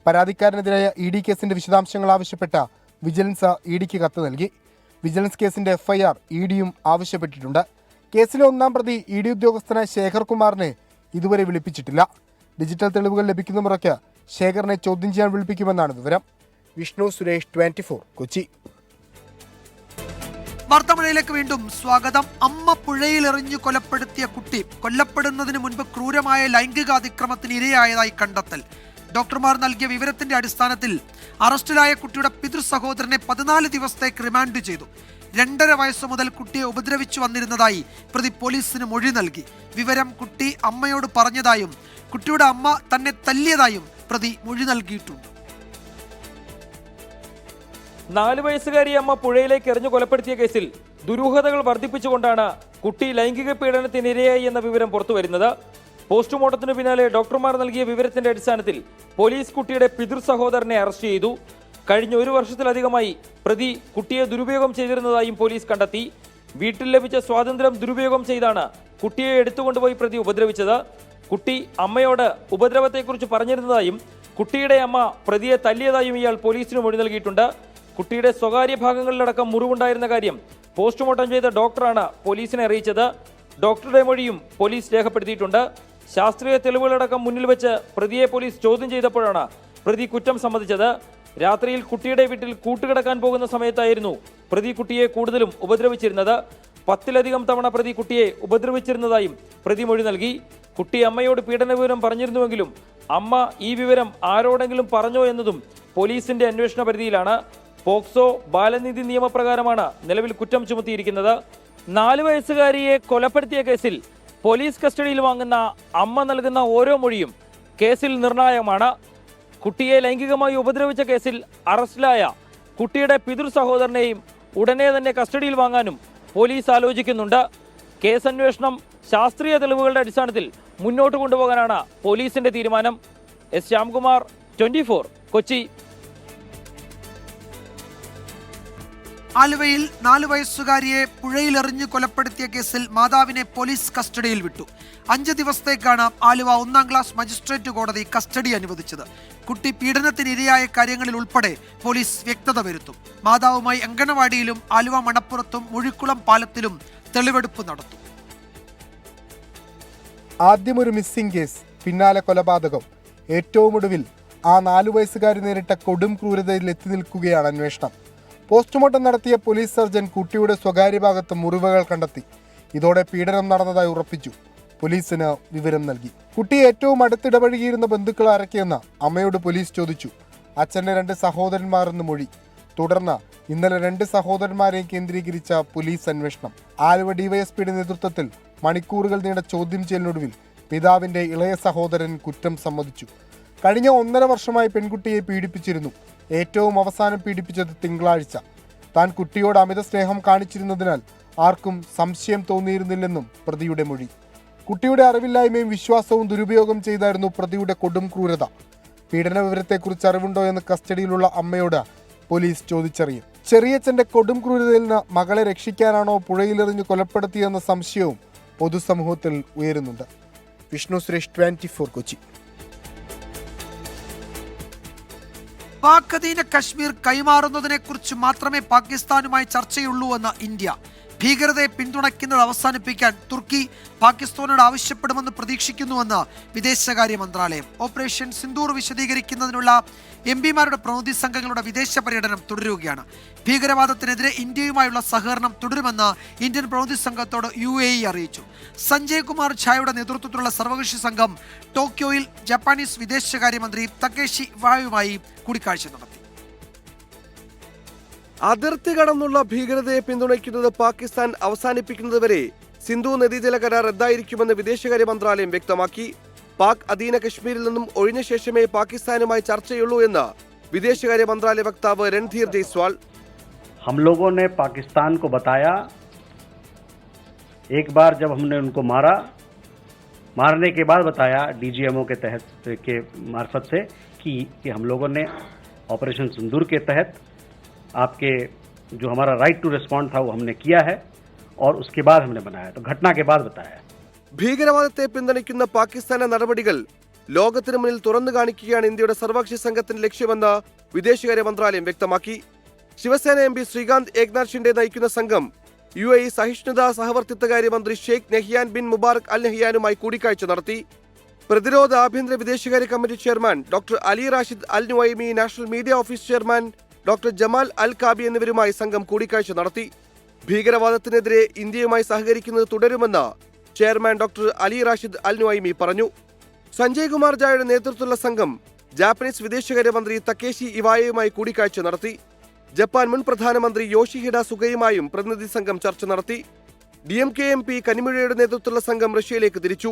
പരാതിക്കാരനെതിരായ ഇഡി കേസിന്റെ വിശദാംശങ്ങൾ ആവശ്യപ്പെട്ട വിജിലൻസ് ഇഡിക്ക് കത്ത് നൽകി. വിജിലൻസ് കേസിന്റെ FIR ഇഡിയും ആവശ്യപ്പെട്ടിട്ടുണ്ട്. കേസിലെ 1-ാം പ്രതി ഇഡി ഉദ്യോഗസ്ഥനായ ശേഖർ കുമാറിനെ ഇതുവരെ വിളിപ്പിച്ചിട്ടില്ല. ഡിജിറ്റൽ തെളിവുകൾ ലഭിക്കുന്ന മുറയ്ക്ക് ശേഖറിനെ ചോദ്യം ചെയ്യാൻ വിളിപ്പിക്കുമെന്നാണ് വിവരം. വിഷ്ണു സുരേഷ്, 24 കൊച്ചി. വാർത്താമഴയിലേക്ക് വീണ്ടും സ്വാഗതം. അമ്മ പുഴയിൽ എറിഞ്ഞു കൊലപ്പെടുത്തിയ കുട്ടി കൊല്ലപ്പെടുന്നതിന് മുൻപ് ക്രൂരമായ ലൈംഗികാതിക്രമത്തിന് ഇരയായതായി കണ്ടെത്തൽ. ഡോക്ടർമാർ നൽകിയ വിവരത്തിന്റെ അടിസ്ഥാനത്തിൽ അറസ്റ്റിലായ കുട്ടിയുടെ പിതൃ സഹോദരനെ 14 ദിവസത്തേക്ക് റിമാൻഡ് ചെയ്തു. 2.5 വയസ്സ് മുതൽ കുട്ടിയെ ഉപദ്രവിച്ചു വന്നിരുന്നതായി പ്രതി പോലീസിന് മൊഴി നൽകി. വിവരം കുട്ടി അമ്മയോട് പറഞ്ഞതായും കുട്ടിയുടെ അമ്മ തന്നെ തല്ലിയതായും പ്രതി മൊഴി നൽകിയിട്ടുണ്ട്. 4 വയസ്സുകാരി അമ്മ പുഴയിലേക്ക് എറിഞ്ഞു കൊലപ്പെടുത്തിയ കേസിൽ ദുരൂഹതകൾ വർദ്ധിപ്പിച്ചുകൊണ്ടാണ് കുട്ടി ലൈംഗിക പീഡനത്തിനിരയായി എന്ന വിവരം പുറത്തുവരുന്നത്. പോസ്റ്റ്മോർട്ടത്തിനു പിന്നാലെ ഡോക്ടർമാർ നൽകിയ വിവരത്തിന്റെ അടിസ്ഥാനത്തിൽ പോലീസ് കുട്ടിയുടെ പിതൃ സഹോദരനെ അറസ്റ്റ് ചെയ്തു. കഴിഞ്ഞ 1 വർഷത്തിലധികമായി പ്രതി കുട്ടിയെ ദുരുപയോഗം ചെയ്തിരുന്നതായും പോലീസ് കണ്ടെത്തി. വീട്ടിൽ ലഭിച്ച സ്വാതന്ത്ര്യം ദുരുപയോഗം ചെയ്താണ് കുട്ടിയെ എടുത്തുകൊണ്ടുപോയി പ്രതി ഉപദ്രവിച്ചത്. കുട്ടി അമ്മയോട് ഉപദ്രവത്തെക്കുറിച്ച് പറഞ്ഞിരുന്നതായും കുട്ടിയുടെ അമ്മ പ്രതിയെ തല്ലിയതായും ഇയാൾ പോലീസിന് മൊഴി നൽകിയിട്ടുണ്ട്. കുട്ടിയുടെ സ്വകാര്യ ഭാഗങ്ങളിലടക്കം മുറിവുണ്ടായിരുന്ന കാര്യം പോസ്റ്റ്മോർട്ടം ചെയ്ത ഡോക്ടറാണ് പോലീസിനെ അറിയിച്ചത്. ഡോക്ടറുടെ മൊഴിയും പോലീസ് രേഖപ്പെടുത്തിയിട്ടുണ്ട്. ശാസ്ത്രീയ തെളിവുകളടക്കം മുന്നിൽ വെച്ച് പ്രതിയെ പോലീസ് ചോദ്യം ചെയ്തപ്പോഴാണ് പ്രതി കുറ്റം സമ്മതിച്ചത്. രാത്രിയിൽ കുട്ടിയുടെ വീട്ടിൽ കൂട്ടുകിടക്കാൻ പോകുന്ന സമയത്തായിരുന്നു പ്രതി കുട്ടിയെ കൂടുതലും ഉപദ്രവിച്ചിരുന്നത്. 10-ലധികം തവണ പ്രതി കുട്ടിയെ ഉപദ്രവിച്ചിരുന്നതായും പ്രതി മൊഴി നൽകി. കുട്ടി അമ്മയോട് പീഡന വിവരം പറഞ്ഞിരുന്നുവെങ്കിലും അമ്മ ഈ വിവരം ആരോടെങ്കിലും പറഞ്ഞോ എന്നതും പോലീസിന്റെ അന്വേഷണ പരിധിയിലാണ്. പോക്സോ ബാലനീതി നിയമപ്രകാരമാണ് നിലവിൽ കുറ്റം ചുമത്തിയിരിക്കുന്നത്. 4 വയസ്സുകാരിയെ കൊലപ്പെടുത്തിയ കേസിൽ പോലീസ് കസ്റ്റഡിയിൽ വാങ്ങുന്ന അമ്മ നൽകുന്ന ഓരോ മൊഴിയും കേസിൽ നിർണായകമാണ്. കുട്ടിയെ ലൈംഗികമായി ഉപദ്രവിച്ച കേസിൽ അറസ്റ്റിലായ കുട്ടിയുടെ പിതൃ സഹോദരനെയും ഉടനെ തന്നെ കസ്റ്റഡിയിൽ വാങ്ങാനും പോലീസ് ആലോചിക്കുന്നുണ്ട്. കേസന്വേഷണം ശാസ്ത്രീയ തെളിവുകളുടെ അടിസ്ഥാനത്തിൽ മുന്നോട്ട് കൊണ്ടുപോകാനാണ് പോലീസിന്റെ തീരുമാനം. S. ശ്യാംകുമാർ, 24 കൊച്ചി. ആലുവയിൽ 4 വയസ്സുകാരിയെ പുഴയിലെറിഞ്ഞ് കൊലപ്പെടുത്തിയ കേസിൽ മാതാവിനെ പോലീസ് കസ്റ്റഡിയിൽ വിട്ടു. 5 ദിവസത്തേക്കാണ് ആലുവ 1-ാം ക്ലാസ് മജിസ്ട്രേറ്റ് കോടതി കസ്റ്റഡി അനുവദിച്ചത്. കുട്ടി പീഡനത്തിന് ഇരയായ കാര്യങ്ങളിൽ ഉൾപ്പെടെ പോലീസ് വ്യക്തത വരുത്തും. മാതാവുമായി അങ്കണവാടിയിലും ആലുവ മണപ്പുറത്തും മുഴിക്കുളം പാലത്തിലും തെളിവെടുപ്പ് നടത്തും. ആദ്യമൊരു മിസ്സിംഗ് കേസ്, പിന്നാലെ കൊലപാതകം. ഏറ്റവും ഒടുവിൽ ആ 4 വയസ്സുകാരി നേരിട്ട കൊടും ക്രൂരതയിൽ എത്തി നിൽക്കുകയാണ് അന്വേഷണം. പോസ്റ്റ്മോർട്ടം നടത്തിയ പോലീസ് സർജൻ കുട്ടിയുടെ സ്വകാര്യ ഭാഗത്ത് മുറിവുകൾ കണ്ടെത്തി. ഇതോടെ പീഡനം നടന്നതായി ഉറപ്പിച്ചു. പോലീസിന് വിവരം നൽകി. കുട്ടിയെ ഏറ്റവും അടുത്തിടപഴകിയിരുന്ന ബന്ധുക്കൾ ആരൊക്കെയെന്ന് അമ്മയോട് പോലീസ് ചോദിച്ചു. അച്ഛൻ്റെ 2 സഹോദരന്മാരെന്ന് മൊഴി. തുടർന്ന് ഇന്നലെ 2 സഹോദരന്മാരെയും കേന്ദ്രീകരിച്ച പോലീസ് അന്വേഷണം. ആലുവ ഡിവൈഎസ്പിയുടെ നേതൃത്വത്തിൽ മണിക്കൂറുകൾ നീണ്ട ചോദ്യം ചെയ്യലിനൊടുവിൽ പിതാവിൻ്റെ ഇളയ സഹോദരൻ കുറ്റം സമ്മതിച്ചു. കഴിഞ്ഞ 1.5 വർഷമായി പെൺകുട്ടിയെ പീഡിപ്പിച്ചിരുന്നു. ഏറ്റവും അവസാനം പീഡിപ്പിച്ചത് തിങ്കളാഴ്ച. താൻ കുട്ടിയോട് അമിത സ്നേഹം കാണിച്ചിരുന്നതിനാൽ ആർക്കും സംശയം തോന്നിയിരുന്നില്ലെന്നും പ്രതിയുടെ മൊഴി. കുട്ടിയുടെ അറിവില്ലായ്മയും വിശ്വാസവും ദുരുപയോഗം ചെയ്തായിരുന്നു പ്രതിയുടെ കൊടും ക്രൂരത. പീഡന വിവരത്തെക്കുറിച്ച് അറിവുണ്ടോ എന്ന് കസ്റ്റഡിയിലുള്ള അമ്മയോട് പോലീസ് ചോദിച്ചറിയും. ചെറിയച്ഛൻ്റെ കൊടും ക്രൂരതയിൽ നിന്ന് മകളെ രക്ഷിക്കാനാണോ പുഴയിലെറിഞ്ഞ് കൊലപ്പെടുത്തിയെന്ന സംശയവും പൊതുസമൂഹത്തിൽ ഉയരുന്നുണ്ട്. വിഷ്ണു സുരേഷ്, 24 കൊച്ചി. പാക് അധീന കശ്മീർ കൈമാറുന്നതിനെക്കുറിച്ച് മാത്രമേ പാകിസ്ഥാനുമായി ചർച്ചയുള്ളൂ എന്ന് ഇന്ത്യ. ഭീകരതയെ പിന്തുണയ്ക്കുന്നത് അവസാനിപ്പിക്കാൻ തുർക്കി പാകിസ്ഥാനോട് ആവശ്യപ്പെടുമെന്ന് പ്രതീക്ഷിക്കുന്നുവെന്ന് വിദേശകാര്യ മന്ത്രാലയം. ഓപ്പറേഷൻ സിന്ദൂർ വിശദീകരിക്കുന്നതിനുള്ള എംപിമാരുടെ പ്രതിനിധി സംഘങ്ങളുടെ വിദേശ പര്യടനം തുടരുകയാണ്. ഭീകരവാദത്തിനെതിരെ ഇന്ത്യയുമായുള്ള സഹകരണം തുടരുമെന്ന് ഇന്ത്യൻ പ്രതിനിധി സംഘത്തോട് UAE അറിയിച്ചു. സഞ്ജയ് കുമാർ ഝായുടെ നേതൃത്വത്തിലുള്ള സർവകക്ഷി സംഘം ടോക്കിയോയിൽ ജപ്പാനീസ് വിദേശകാര്യമന്ത്രി തകേഷി ഇവായുമായി കൂടിക്കാഴ്ച നടത്തി. അതിർത്തി കടന്നുള്ള ഭീകരതയെ പിന്തുണയ്ക്കുന്നത് പാകിസ്ഥാൻ അവസാനിപ്പിക്കുന്നതുവരെ സിന്ധു നദീജല കരാർ റദ്ദായിരിക്കുമെന്ന് വിദേശകാര്യ മന്ത്രാലയം വ്യക്തമാക്കി. പാക് അധീന കശ്മീരിൽ നിന്നും ഒഴിഞ്ഞ ശേഷമേ പാകിസ്ഥാനുമായി ചർച്ചയുള്ളൂ എന്ന് വിദേശകാര്യ മന്ത്രാലയ വക്താവ് രൺധീർ ജയ്സ്വാൾ. हम लोगों ने पाकिस्तान को बताया, एक बार जब हमने उनको मारने के बाद बताया DGMO के तहत के मार्फत से कि हम लोगों ने ऑपरेशन सिंदूर के तहत आपके जो हमारा राइट टू रिस्पॉन्ड था वो हमने किया है और उसके बाद हमने बनाया, तो घटना के बाद बताया. ഭീകരവാദത്തെ പിന്തുണയ്ക്കുന്ന പാകിസ്ഥാന്റെ നടപടികൾ ലോകത്തിന് മുന്നിൽ തുറന്നു കാണിക്കുകയാണ് ഇന്ത്യയുടെ സർവകക്ഷി സംഘത്തിന്റെ ലക്ഷ്യമെന്ന് വിദേശകാര്യ മന്ത്രാലയം വ്യക്തമാക്കി. ശിവസേന MP ശ്രീകാന്ത് ഏക്നാഥ് ഷിൻഡെ നയിക്കുന്ന സംഘം UAE സഹിഷ്ണുതാ സഹവർത്തിത്വകാര്യ മന്ത്രി Sheikh Nahyan bin Mubarak Al നെഹ്യാനുമായി കൂടിക്കാഴ്ച നടത്തി. പ്രതിരോധ ആഭ്യന്തര വിദേശകാര്യ committee chairman doctor Ali Rashid Al Nuaimi, national media office chairman doctor Jamal Al Kaabi എന്നിവരുമായി സംഘം കൂടിക്കാഴ്ച നടത്തി. ഭീകരവാദത്തിനെതിരെ ഇന്ത്യയുമായി സഹകരിക്കുന്നത് തുടരുമെന്ന് chairman doctor Ali Rashid Al Nuaimi പറഞ്ഞു. സഞ്ജയ് കുമാർ ഝായുടെ നേതൃത്വത്തിലുള്ള സംഘം ജാപ്പനീസ് വിദേശകാര്യമന്ത്രി തകേഷി ഇവായയുമായി കൂടിക്കാഴ്ച നടത്തി. ജപ്പാൻ മുൻ പ്രധാനമന്ത്രി യോഷിഹിഡ സുഗയുമായും പ്രതിനിധി സംഘം ചർച്ച നടത്തി. DMK MP കനിമൊഴിയുടെ നേതൃത്വത്തിലുള്ള സംഘം റഷ്യയിലേക്ക് തിരിച്ചു.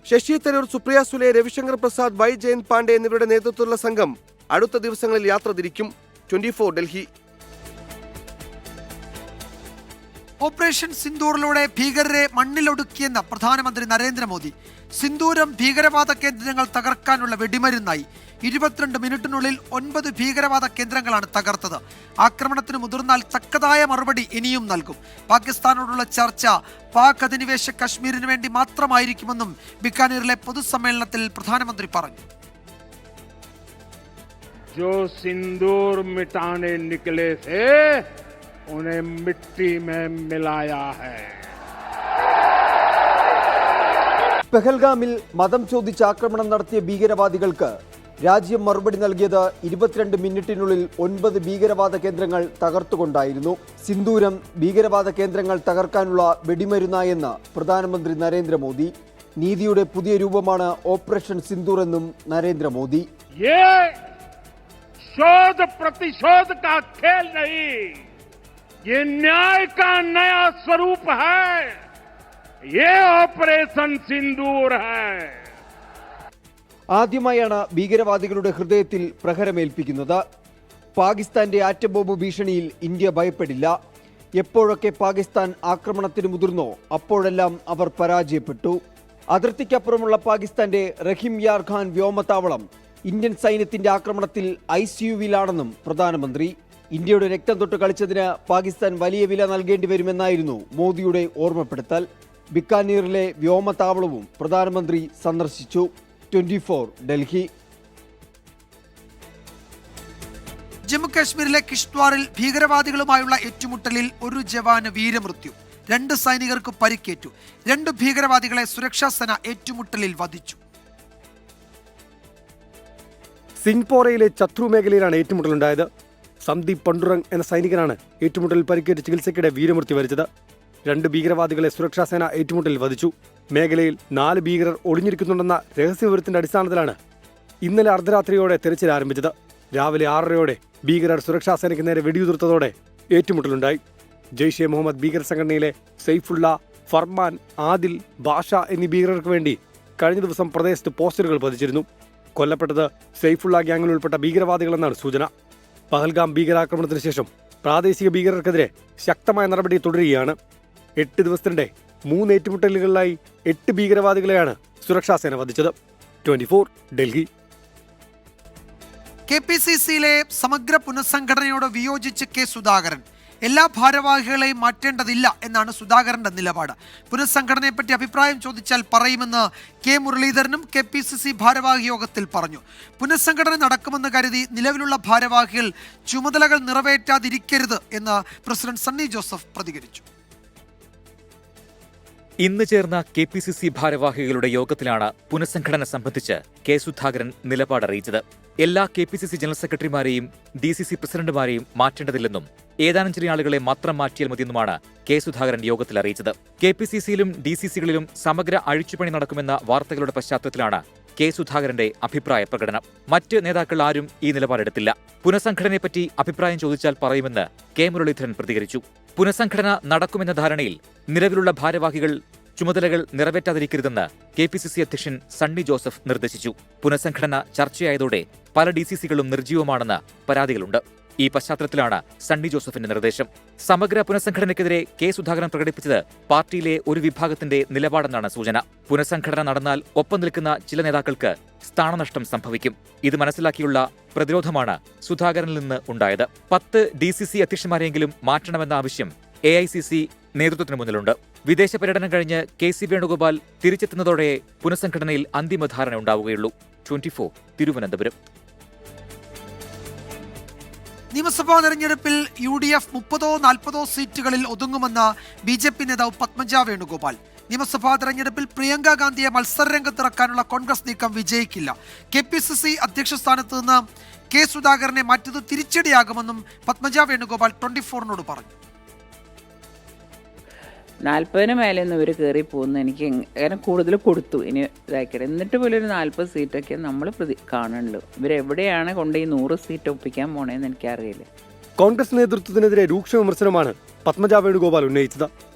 ശശി തരൂർ, സുപ്രിയ സുലെ, രവിശങ്കർ പ്രസാദ്, വൈ ജയന്ത് പാണ്ഡെ എന്നിവരുടെ നേതൃത്വത്തിലുള്ള സംഘം അടുത്ത ദിവസങ്ങളിൽ യാത്ര തിരിക്കും. 24 ഡൽഹി. ഓപ്പറേഷൻ സിന്ദൂറിലൂടെ ഭീകരരെ മണ്ണിലൊടുക്കിയെന്ന പ്രധാനമന്ത്രി നരേന്ദ്രമോദി. സിന്ദൂരം ഭീകരവാദ കേന്ദ്രങ്ങൾ തകർക്കാനുള്ള വെടിമരുന്നായി. 22 മിനിറ്റിനുള്ളിൽ 9 ഭീകരവാദ കേന്ദ്രങ്ങളാണ് തകർത്തത്. ആക്രമണത്തിന് മുതിർന്നാൽ തക്കതായ മറുപടി ഇനിയും നൽകും. പാകിസ്ഥാനോടുള്ള ചർച്ച പാക് അധിനിവേശ കശ്മീരിന് വേണ്ടി മാത്രമായിരിക്കുമെന്നും ബിക്കാനീറിലെ പൊതുസമ്മേളനത്തിൽ പ്രധാനമന്ത്രി പറഞ്ഞു. जो सिंदूर मिटाने निकले थे उन्हें मिट्टी में मिलाया है. പെഹൽഗാമിൽ മതം ചോദിച്ച് ആക്രമണം നടത്തിയ ഭീകരവാദികൾക്ക് രാജ്യം മറുപടി നൽകിയത് 22 മിനിറ്റിനുള്ളിൽ 9 ഭീകരവാദ കേന്ദ്രങ്ങൾ തകർത്തുകൊണ്ടായിരുന്നു. സിന്ദൂരം ഭീകരവാദ കേന്ദ്രങ്ങൾ തകർക്കാനുള്ള വെടിമരുന്നായെന്ന് പ്രധാനമന്ത്രി നരേന്ദ്രമോദി. നീതിയുടെ പുതിയ രൂപമാണ് ഓപ്പറേഷൻ സിന്ദൂർ എന്നും നരേന്ദ്രമോദി. शोध प्रतिशोध का खेल नहीं, ये न्याय का नया स्वरूप है. ये ऑपरेशन सिंदूर है. ആദ്യമായാണ് ഭീകരവാദികളുടെ ഹൃദയത്തിൽ പ്രഹരമേൽപ്പിക്കുന്നത്. പാകിസ്ഥാന്റെ ആറ്റം ബോംബ് ഭീഷണിയിൽ ഇന്ത്യ ഭയപ്പെടില്ല. എപ്പോഴൊക്കെ പാകിസ്ഥാൻ ആക്രമണത്തിന് മുതിർന്നോ അപ്പോഴെല്ലാം അവർ പരാജയപ്പെട്ടു. അതിർത്തിക്കപ്പുറമുള്ള പാകിസ്ഥാന്റെ റഹീം യാർ ഖാൻ വ്യോമതാവളം ഇന്ത്യൻ സൈന്യത്തിന്റെ ആക്രമണത്തിൽ ICUവിലാണെന്നും പ്രധാനമന്ത്രി. ഇന്ത്യയുടെ രക്തം തൊട്ട് കളിച്ചതിന് പാകിസ്ഥാൻ വലിയ വില നൽകേണ്ടി വരുമെന്നായിരുന്നു മോദിയുടെ ഓർമ്മപ്പെടുത്തൽ. ബിക്കാനീറിലെ വ്യോമതാവളവും പ്രധാനമന്ത്രി സന്ദർശിച്ചു. 24 ഡൽഹി. ജമ്മുകാശ്മീരിലെ കിഷ്ത്വാറിൽ ഭീകരവാദികളുമായുള്ള ഏറ്റുമുട്ടലിൽ ഒരു ജവാന് വീരമൃത്യു, 2 സൈനികർക്ക് പരിക്കേറ്റു. 2 ഭീകരവാദികളെ സുരക്ഷാ സേന ഏറ്റുമുട്ടലിൽ വധിച്ചു. സിംഗ്പോറയിലെ ചത്രു മേഖലയിലാണ് ഏറ്റുമുട്ടലുണ്ടായത്. സന്ദീപ് പണ്ടുറങ് എന്ന സൈനികനാണ് ഏറ്റുമുട്ടലിൽ പരിക്കേറ്റ് ചികിത്സയ്ക്കിടെ വീരമൃത്യു വരിച്ചത്. 2 ഭീകരവാദികളെ സുരക്ഷാ സേന ഏറ്റുമുട്ടലിൽ വധിച്ചു. മേഖലയിൽ 4 ഭീകരർ ഒളിഞ്ഞിരിക്കുന്നുണ്ടെന്ന രഹസ്യവിവരത്തിന്റെ അടിസ്ഥാനത്തിലാണ് ഇന്നലെ അർദ്ധരാത്രിയോടെ തെരച്ചിൽ ആരംഭിച്ചത്. രാവിലെ 6:30യോടെ ഭീകരർ സുരക്ഷാ സേനയ്ക്ക് നേരെ വെടിയുതിർത്തതോടെ ഏറ്റുമുട്ടലുണ്ടായി. ജെയ്ഷെ മുഹമ്മദ് ഭീകര സംഘടനയിലെ സൈഫുള്ള, ഫർമാൻ, ആദിൽ, ബാഷ എന്നീ ഭീകരർക്ക് വേണ്ടി കഴിഞ്ഞ ദിവസം പ്രദേശത്ത് പോസ്റ്ററുകൾ പതിച്ചിരുന്നു. കൊല്ലപ്പെട്ടത് സൈഫുള്ള ഗ്യാങ്ങിൽ ഉൾപ്പെട്ട ഭീകരവാദികളെന്നാണ് സൂചന. പഹൽഗാം ഭീകരാക്രമണത്തിന് ശേഷം പ്രാദേശിക ഭീകരർക്കെതിരെ ശക്തമായ നടപടി തുടരുകയാണ്. 8 ദിവസത്തിനിടെ 3 ഏറ്റുമുട്ടലുകളിലായി 8 ഭീകരവാദികളെയാണ് സുരക്ഷാ സേന വധിച്ചത്. 24 ഡൽഹി. KPCCയിലെ സമഗ്ര പുനഃസംഘടനയോട് വിയോജിച്ച് കെ സുധാകരൻ. എല്ലാ ഭാരവാഹികളെയും മാറ്റേണ്ടതില്ല എന്നാണ് സുധാകരന്റെ നിലപാട്. പുനഃസംഘടനയെപ്പറ്റി അഭിപ്രായം ചോദിച്ചാൽ പറയുമെന്ന് കെ മുരളീധരനും KPCC ഭാരവാഹി യോഗത്തിൽ പറഞ്ഞു. പുനഃസംഘടന നടക്കുമെന്ന് കരുതി നിലവിലുള്ള ഭാരവാഹികൾ ചുമതലകൾ നിറവേറ്റാതിരിക്കരുത് എന്ന് പ്രസിഡന്റ് സണ്ണി ജോസഫ് പ്രതികരിച്ചു. ഇന്ന് ചേർന്ന KPCC ഭാരവാഹികളുടെ യോഗത്തിലാണ് പുനഃസംഘടന സംബന്ധിച്ച് കെ സുധാകരൻ നിലപാടറിയിച്ചത്. എല്ലാ KPCC ജനറൽ സെക്രട്ടറിമാരെയും DCC പ്രസിഡന്റുമാരെയും മാറ്റേണ്ടതില്ലെന്നും ഏതാനും ചില ആളുകളെ മാത്രം മാറ്റിയാൽ മതിയെന്നുമാണ് കെ സുധാകരൻ യോഗത്തിൽ അറിയിച്ചത്. KPCCയിലും DCCകളിലും സമഗ്ര അഴിച്ചുപണി നടക്കുമെന്ന വാർത്തകളുടെ പശ്ചാത്തലത്തിലാണ് കെ സുധാകരന്റെ അഭിപ്രായ പ്രകടനം. മറ്റ് നേതാക്കൾ ആരും ഈ നിലപാടെടുത്തില്ല. പുനഃസംഘടനയെപ്പറ്റി അഭിപ്രായം ചോദിച്ചാൽ പറയുമെന്ന് കെ മുരളീധരൻ പ്രതികരിച്ചു. പുനഃസംഘടന നടക്കുമെന്ന ധാരണയിൽ നിലവിലുള്ള ഭാരവാഹികൾ ചുമതലകൾ നിറവേറ്റാതിരിക്കരുതെന്ന് KPCC അധ്യക്ഷൻ സണ്ണി ജോസഫ് നിർദ്ദേശിച്ചു. പുനഃസംഘടന ചർച്ചയായതോടെ പല DCCകളും നിർജ്ജീവമാണെന്ന് പരാതികളുണ്ട്. ഈ പശ്ചാത്തലത്തിലാണ് സണ്ണി ജോസഫിന്റെ നിർദ്ദേശം. സമഗ്ര പുനഃസംഘടനയ്ക്കെതിരെ കെ സുധാകരൻ പ്രകടിപ്പിച്ചത് പാർട്ടിയിലെ ഒരു വിഭാഗത്തിന്റെ നിലപാടെന്നാണ് സൂചന. പുനഃസംഘടന നടന്നാൽ ഒപ്പം നിൽക്കുന്ന ചില നേതാക്കൾക്ക് സ്ഥാനനഷ്ടം സംഭവിക്കും. ഇത് മനസ്സിലാക്കിയുള്ള പ്രതിരോധമാണ് സുധാകരനിൽ നിന്ന് ഉണ്ടായത്. 10 DCC അധ്യക്ഷന്മാരെങ്കിലും മാറ്റണമെന്ന ആവശ്യം AICC നേതൃത്വത്തിന് മുന്നിലുണ്ട്. വിദേശ പര്യടനം കഴിഞ്ഞ് KC വേണുഗോപാൽ തിരിച്ചെത്തുന്നതോടെ പുനഃസംഘടനയിൽ അന്തിമ ധാരണ ഉണ്ടാവുകയുള്ളൂ. 24 തിരുവനന്തപുരം. നിയമസഭാ തെരഞ്ഞെടുപ്പിൽ UDF 30-40 സീറ്റുകളിൽ ഒതുങ്ങുമെന്ന് BJP നേതാവ് പത്മജ വേണുഗോപാൽ. നിയമസഭാ തെരഞ്ഞെടുപ്പിൽ പ്രിയങ്ക ഗാന്ധിയെ മത്സരരംഗത്തിറക്കാനുള്ള കോൺഗ്രസ് നീക്കം വിജയിക്കില്ല. KPCC അധ്യക്ഷ സ്ഥാനത്ത് നിന്ന് കെ സുധാകരനെ മാറ്റിയത് തിരിച്ചടിയാകുമെന്നും പത്മജ വേണുഗോപാൽ 24നോട് പറഞ്ഞു. 40 മേലെയൊന്നും ഇവർ കയറി പോകുന്നു എനിക്ക് അങ്ങനെ കൂടുതൽ കൊടുത്തു. ഇനി ഇതാക്കിയത് എന്നിട്ട് പോലും ഒരു 40 സീറ്റൊക്കെ നമ്മൾ കാണുന്നുള്ളൂ. ഇവരെവിടെയാണ് കൊണ്ട് ഈ 100 സീറ്റ് ഒപ്പിക്കാൻ പോണേന്ന് എനിക്കറിയില്ല. കോൺഗ്രസ് നേതൃത്വത്തിനെതിരെ രൂക്ഷ വിമർശനമാണ് പത്മജ വേണുഗോപാൽ ഉന്നയിച്ചത്.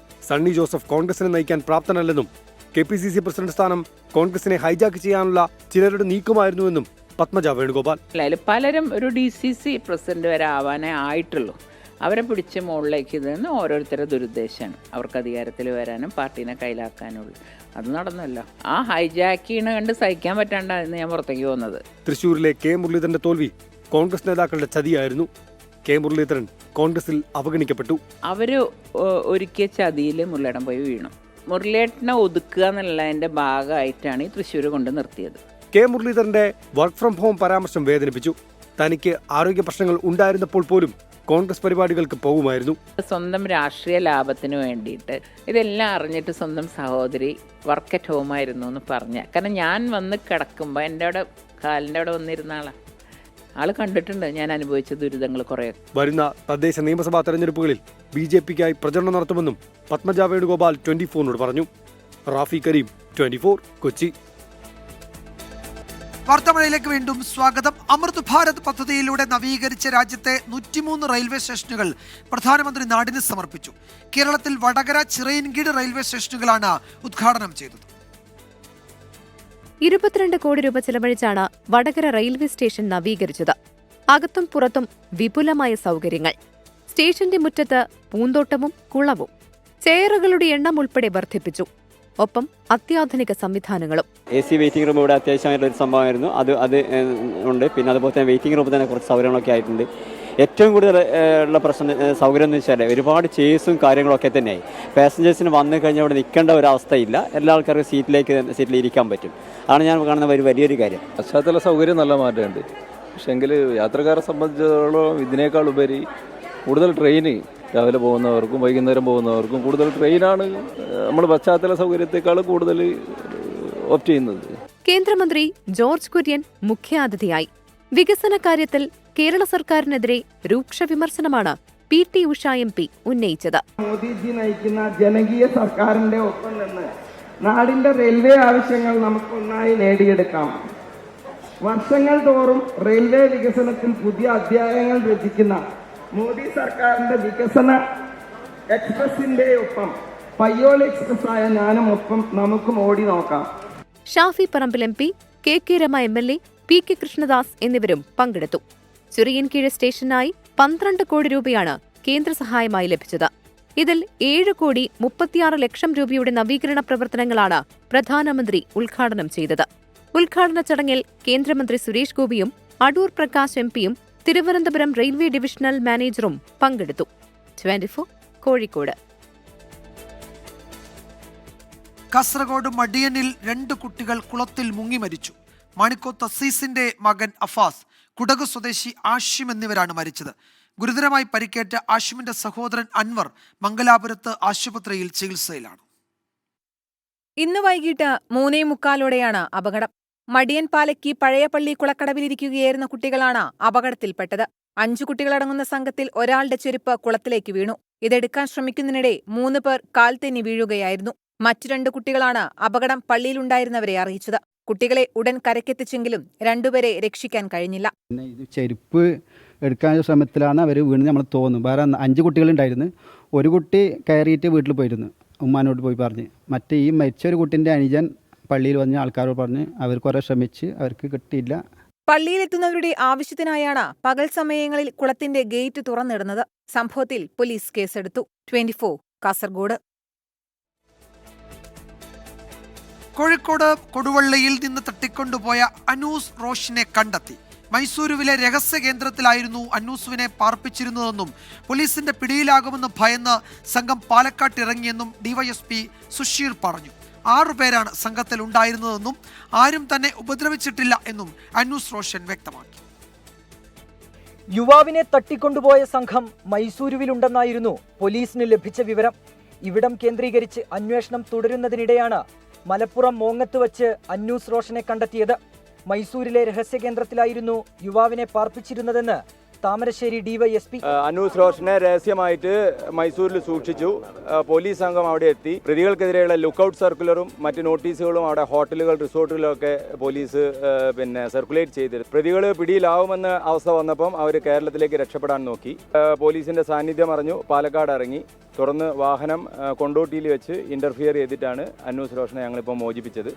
സണ്ണി ജോസഫ് കോൺഗ്രസിനെ നയിക്കാൻ പ്രാപ്തനല്ലെന്നും KPCC പ്രസിഡന്റ് സ്ഥാനം കോൺഗ്രസിനെ ഹൈജാക്ക് ചെയ്യാനുള്ള ചിലരുടെ നീക്കമായിരുന്നുവെന്നും പത്മജ വേണുഗോപാൽ. പലരും ഒരു DCC പ്രസിഡന്റ് വരെ ആവാനേ ആയിട്ടുള്ളൂ. അവരെ പിടിച്ച് മുകളിലേക്ക് നിന്ന് ഓരോരുത്തരുടെ ദുരുദ്ദേശമാണ്. അവർക്ക് അധികാരത്തിൽ വരാനും പാർട്ടീനെ കയ്യിലാക്കാനുള്ളൂ. അത് നടന്നല്ലോ. ആ ഹൈജാക്കിനെ കണ്ട് സഹിക്കാൻ പറ്റാണ്ടായിരുന്നു ഞാൻ പുറത്തേക്ക് പോകുന്നത്. തൃശൂരിലെ കെ മുരളീധരന്റെ തോൽവി കോൺഗ്രസ് നേതാക്കളുടെ ചതിയായിരുന്നു. കെ മുരളീധരൻ കോൺഗ്രസിൽ അവഗണിക്കപ്പെട്ടു. അവര് ഒരുക്കിയ ചതിയിൽ മുരളിയേട്ടൻ പോയി വീണു. മുരളിയേട്ടനെ ഒതുക്കുക എന്നുള്ളതിന്റെ ഭാഗമായിട്ടാണ് ഈ തൃശ്ശൂർ കൊണ്ട് നിർത്തിയത്. കെ മുരളീധരന്റെ വർക്ക് ഫ്രം ഹോം പരാമർശം വേദനിപ്പിച്ചു. തനിക്ക് ആരോഗ്യ പ്രശ്നങ്ങൾ ഉണ്ടായിരുന്നപ്പോൾ പോലും കോൺഗ്രസ് പരിപാടികൾക്ക് പോകുമായിരുന്നു. സ്വന്തം രാഷ്ട്രീയ ലാഭത്തിന് വേണ്ടിയിട്ട് ഇതെല്ലാം അറിഞ്ഞിട്ട് സ്വന്തം സഹോദരി വർക്ക് അറ്റ് ഹോം ആയിരുന്നു എന്ന് പറഞ്ഞ. കാരണം ഞാൻ വന്ന് കിടക്കുമ്പോൾ എൻ്റെ അവിടെ കാലിൻ്റെ അവിടെ വന്നിരുന്ന ആള് കണ്ടിട്ടുണ്ട് ഞാൻ അനുഭവിച്ച ദുരിതങ്ങൾ കുറേ. വരുന്ന തദ്ദേശ നിയമസഭാ തെരഞ്ഞെടുപ്പുകളിൽ BJPക്കായി പ്രചരണം നടത്തുമെന്നും പത്മജ വേണുഗോപാൽ 24നോട് പറഞ്ഞു. റാഫി കരീം, 24 കൊച്ചി. വാർത്താമഴയിലേക്ക് വീണ്ടും സ്വാഗതം. അമൃത് ഭാരത് പദ്ധതിയിലൂടെ നവീകരിച്ച രാജ്യത്തെ 103 റെയിൽവേ സ്റ്റേഷനുകൾ പ്രധാനമന്ത്രി നാടിന് സമർപ്പിച്ചു. കേരളത്തിൽ വടകര, ചിറയൻകീഴ് റെയിൽവേ സ്റ്റേഷനുകളാണ് ഉദ്ഘാടനം ചെയ്തത്. 22 കോടി രൂപ ചെലവഴിച്ചാണ് വടകര റെയിൽവേ സ്റ്റേഷൻ നവീകരിച്ചത്. അകത്തും പുറത്തും വിപുലമായ സൗകര്യങ്ങൾ. സ്റ്റേഷന്റെ മുറ്റത്ത് പൂന്തോട്ടവും കുളവും. ചെയറുകളുടെ എണ്ണം ഉൾപ്പെടെ വർദ്ധിപ്പിച്ചു. ഒപ്പം അത്യാധുനിക സംവിധാനങ്ങളും. AC വെയിറ്റിംഗ് റൂം ഇവിടെ അത്യാവശ്യമായിട്ടുള്ള ഒരു സംഭവമായിരുന്നു. അത് ഉണ്ട്. പിന്നെ അതുപോലെ തന്നെ വെയിറ്റിംഗ് റൂമിൽ തന്നെ കുറച്ച് സൗകര്യങ്ങളൊക്കെ ആയിട്ടുണ്ട്. ഏറ്റവും കൂടുതൽ ഉള്ള പ്രശ്നം സൗകര്യം എന്ന് വെച്ചാൽ ഒരുപാട് ചേസും കാര്യങ്ങളൊക്കെ തന്നെയായി. പാസഞ്ചേഴ്സിന് വന്നു കഴിഞ്ഞാൽ അവിടെ നിൽക്കേണ്ട ഒരവസ്ഥയില്ല. എല്ലാ ആൾക്കാർക്കും സീറ്റിൽ ഇരിക്കാൻ പറ്റും. അതാണ് ഞാൻ കാണുന്ന ഒരു വലിയൊരു കാര്യം. പശ്ചാത്തല സൗകര്യം നല്ല മാറ്റമുണ്ട്. പക്ഷേങ്കിൽ യാത്രക്കാരെ സംബന്ധിച്ചിടത്തോളം ഇതിനേക്കാൾ ഉപരി കൂടുതൽ ട്രെയിന് രാവിലെ പോകുന്നവർക്കും വൈകുന്നേരം പോകുന്നവർക്കും കൂടുതൽ ട്രെയിനാണ് നമ്മൾ പശ്ചാത്തല സൗകര്യത്തെക്കാൾ കൂടുതൽ ഓപ്റ്റ് ചെയ്യുന്നത്. കേന്ദ്രമന്ത്രി ജോർജ് കുര്യൻ മുഖ്യാതിഥിയായി. വികസന കാര്യത്തിൽ കേരള സർക്കാരിനെതിരെ രൂക്ഷ വിമർശനമാണ് PT ഉഷ MP ഉന്നയിച്ചത്. മോദിജി നയിക്കുന്ന ജനകീയ സർക്കാരിന്റെ ഒപ്പം നിന്ന് നാടിന്റെ റെയിൽവേ ആവശ്യങ്ങൾ നമുക്കൊന്നായി നേടിയെടുക്കാം. വർഷങ്ങൾ തോറും റെയിൽവേ വികസനത്തിൽ പുതിയ അധ്യായങ്ങൾ രചിക്കുന്ന മോദി സർക്കാരിന്റെ വികസന എക്സ്പ്രസിന്റെ ഒപ്പം പയ്യോൾ എക്സ്പ്രസ് ആയ ഞാനും ഒപ്പം നമുക്കും ഓടി നോക്കാം. Shafi Parambil MP, KK Rama MLA, PK Krishnadas എന്നിവരും പങ്കെടുത്തു. ചിറയൻകീഴ് സ്റ്റേഷനായി 12 കോടി രൂപയാണ് കേന്ദ്ര സഹായമായി ലഭിച്ചത്. ഇതിൽ 7,36,00,000 രൂപയുടെ നവീകരണ പ്രവർത്തനങ്ങളാണ് പ്രധാനമന്ത്രി ഉദ്ഘാടനം ചെയ്തത്. ഉദ്ഘാടന ചടങ്ങിൽ കേന്ദ്രമന്ത്രി സുരേഷ് ഗോപിയും അടൂർ പ്രകാശ് MPയും തിരുവനന്തപുരം റെയിൽവേ ഡിവിഷണൽ മാനേജറും പങ്കെടുത്തു. 24 കോഴിക്കോട്. കാസർഗോഡ് മടിയനിൽ 2 കുട്ടികൾ കുളത്തിൽ മുങ്ങി മരിച്ചു. മണിക്കോത്ത് അസീസിന്റെ മകൻ അഫാസ്, കുടക് സ്വദേശി ആഷിം എന്നിവരാണ് മരിച്ചത്. ഗുരുതരമായി പരിക്കേറ്റ ആഷിമിന്റെ സഹോദരൻ അൻവർ മംഗലാപുരത്ത് ആശുപത്രിയിൽ ചികിത്സയിലാണ്. ഇന്ന് വൈകിട്ട് 3:45 അപകടം. മടിയൻ പാലക്കി പഴയ പള്ളി കുളക്കടവിലിരിക്കുകയായിരുന്ന കുട്ടികളാണ് അപകടത്തിൽപ്പെട്ടത്. 5 കുട്ടികളടങ്ങുന്ന സംഘത്തിൽ ഒരാളുടെ ചെരുപ്പ് കുളത്തിലേക്ക് വീണു. ഇതെടുക്കാൻ ശ്രമിക്കുന്നതിനിടെ 3 പേർ കാൽ തെന്നി വീഴുകയായിരുന്നു. മറ്റു 2 കുട്ടികളാണ് അപകടം പള്ളിയിലുണ്ടായിരുന്നവരെ അറിയിച്ചത്. കുട്ടികളെ ഉടൻ കരക്കെത്തിച്ചെങ്കിലും 2 പേരെ രക്ഷിക്കാൻ കഴിഞ്ഞില്ല. ചെരുപ്പ് എടുക്കാൻ ശ്രമത്തിലാണ് അവർ വീണ് നമ്മൾ തോന്നുന്നു. വേറെ 5 കുട്ടികളുണ്ടായിരുന്നു. ഒരു കുട്ടി കയറിയിട്ട് വീട്ടിൽ പോയിരുന്നു, ഉമ്മാനോട് പോയി പറഞ്ഞ്. മറ്റേ ഈ മരിച്ചൊരു കുട്ടിൻ്റെ അനുജൻ പള്ളിയിൽ വന്ന് ആൾക്കാരോട് പറഞ്ഞ് അവർ കുറേ ശ്രമിച്ച് അവർക്ക് കിട്ടിയില്ല. പള്ളിയിലെത്തുന്നവരുടെ ആവശ്യത്തിനായാണ് പകൽ സമയങ്ങളിൽ കുളത്തിന്റെ ഗേറ്റ് തുറന്നിടുന്നത്. സംഭവത്തിൽ പോലീസ് കേസെടുത്തു. 24 കാസർഗോഡ്. കോഴിക്കോട് കൊടുവള്ളിയിൽ നിന്ന് തട്ടിക്കൊണ്ടുപോയ അനൂസ് റോഷിനെ കണ്ടെത്തി. മൈസൂരുവിലെ രഹസ്യ കേന്ദ്രത്തിലായിരുന്നു അനൂസുവിനെ പാർപ്പിച്ചിരുന്നതെന്നും പോലീസിന്റെ പിടിയിലാകുമെന്ന് ഭയന്ന് സംഘം പാലക്കാട്ടിറങ്ങിയെന്നും DYSP സുഷീർ പറഞ്ഞു. 6 പേരാണ് സംഘത്തിൽ ഉണ്ടായിരുന്നതെന്നും ആരും തന്നെ ഉപദ്രവിച്ചിട്ടില്ല എന്നും അനൂസ് റോഷൻ വ്യക്തമാക്കി. യുവാവിനെ തട്ടിക്കൊണ്ടുപോയ സംഘം മൈസൂരുവിലുണ്ടെന്നായിരുന്നു പോലീസിന് ലഭിച്ച വിവരം. ഇവിടം കേന്ദ്രീകരിച്ച് അന്വേഷണം തുടരുന്നതിനിടെയാണ് മലപ്പുറം മോങ്ങത്ത് വച്ച് അന്നൂസ് റോഷനെ കണ്ടെത്തിയത്. മൈസൂരിലെ രഹസ്യ കേന്ദ്രത്തിലായിരുന്നു യുവാവിനെ പാർപ്പിച്ചിരുന്നതെന്ന് താമരശ്ശേരി DYSP. അനൂസ് റോഷനെ രഹസ്യമായിട്ട് മൈസൂരിൽ സൂക്ഷിച്ചു. പോലീസ് സംഘം അവിടെ എത്തി. പ്രതികൾക്കെതിരെയുള്ള ലുക്കൌട്ട് സർക്കുലറും മറ്റ് നോട്ടീസുകളും അവിടെ ഹോട്ടലുകൾ റിസോർട്ടുകളിലൊക്കെ പോലീസ് സർക്കുലേറ്റ് ചെയ്തിരുന്നു. പ്രതികൾ പിടിയിലാവുമെന്ന അവസ്ഥ വന്നപ്പം അവർ കേരളത്തിലേക്ക് രക്ഷപ്പെടാൻ നോക്കി. പോലീസിന്റെ സാന്നിധ്യം അറിഞ്ഞു പാലക്കാട് ഇറങ്ങി. തുടർന്ന് വാഹനം കൊണ്ടോട്ടിയിൽ വെച്ച് ഇന്റർഫിയർ ചെയ്തിട്ടാണ് അനൂസ് റോഷനെ ഞങ്ങളിപ്പോൾ മോചിപ്പിച്ചത്.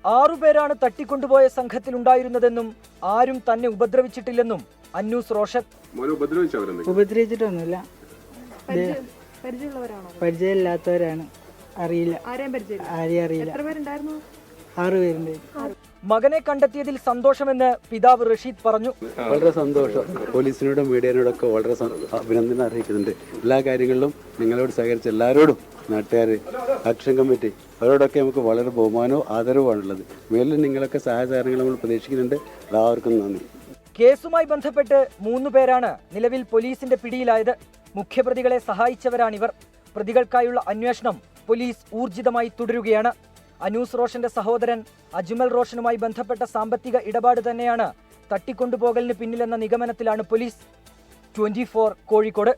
6 പേരാണ് തട്ടിക്കൊണ്ടുപോയ സംഘത്തിലുണ്ടായിരുന്നതെന്നും ആരും തന്നെ ഉപദ്രവിച്ചിട്ടില്ലെന്നും അന്നൂസ് റോഷൻ. ഉപദ്രവിച്ചിട്ടൊന്നുമില്ല, പരിചയമില്ലാത്തവരാണ്, അറിയില്ല, ആരെയും അറിയില്ല. 6 പേരുണ്ട്. മകനെ കണ്ടെത്തിയതിൽ സന്തോഷമെന്ന് പിതാവ് റഷീദ് പറഞ്ഞു. വളരെ സന്തോഷം. പോലീസിനോടും മീഡിയനോടൊക്കെ വളരെ അഭിനന്ദനം അറിയിക്കുന്നുണ്ട്. എല്ലാ കാര്യങ്ങളിലും നിങ്ങളോട് സഹകരിച്ച എല്ലാവരോടും, നാട്ടുകാർ, ആക്ഷൻ കമ്മിറ്റി, അവരോടൊക്കെ നമുക്ക് വളരെ ബഹുമാനവും ആദരവുമാണുള്ളത്. മേലിൽ നിങ്ങളൊക്കെ സഹായസഹകരണങ്ങൾ നമ്മൾ പ്രതീക്ഷിക്കുന്നുണ്ട്. എല്ലാവർക്കും നന്ദി. കേസുമായി ബന്ധപ്പെട്ട് 3 പേരാണ് നിലവിൽ പോലീസിന്റെ പിടിയിലായത്. മുഖ്യപ്രതികളെ സഹായിച്ചവരാണിവർ. പ്രതികൾക്കായുള്ള അന്വേഷണം പോലീസ് ഊർജിതമായി തുടരുകയാണ്. അനൂസ് റോഷന്റെ സഹോദരൻ അജ്മൽ റോഷനുമായി ബന്ധപ്പെട്ട സാമ്പത്തിക ഇടപാട് തന്നെയാണ് തട്ടിക്കൊണ്ടുപോകലിന് പിന്നിലെന്ന നിഗമനത്തിലാണ് police. 24 Kozhikode.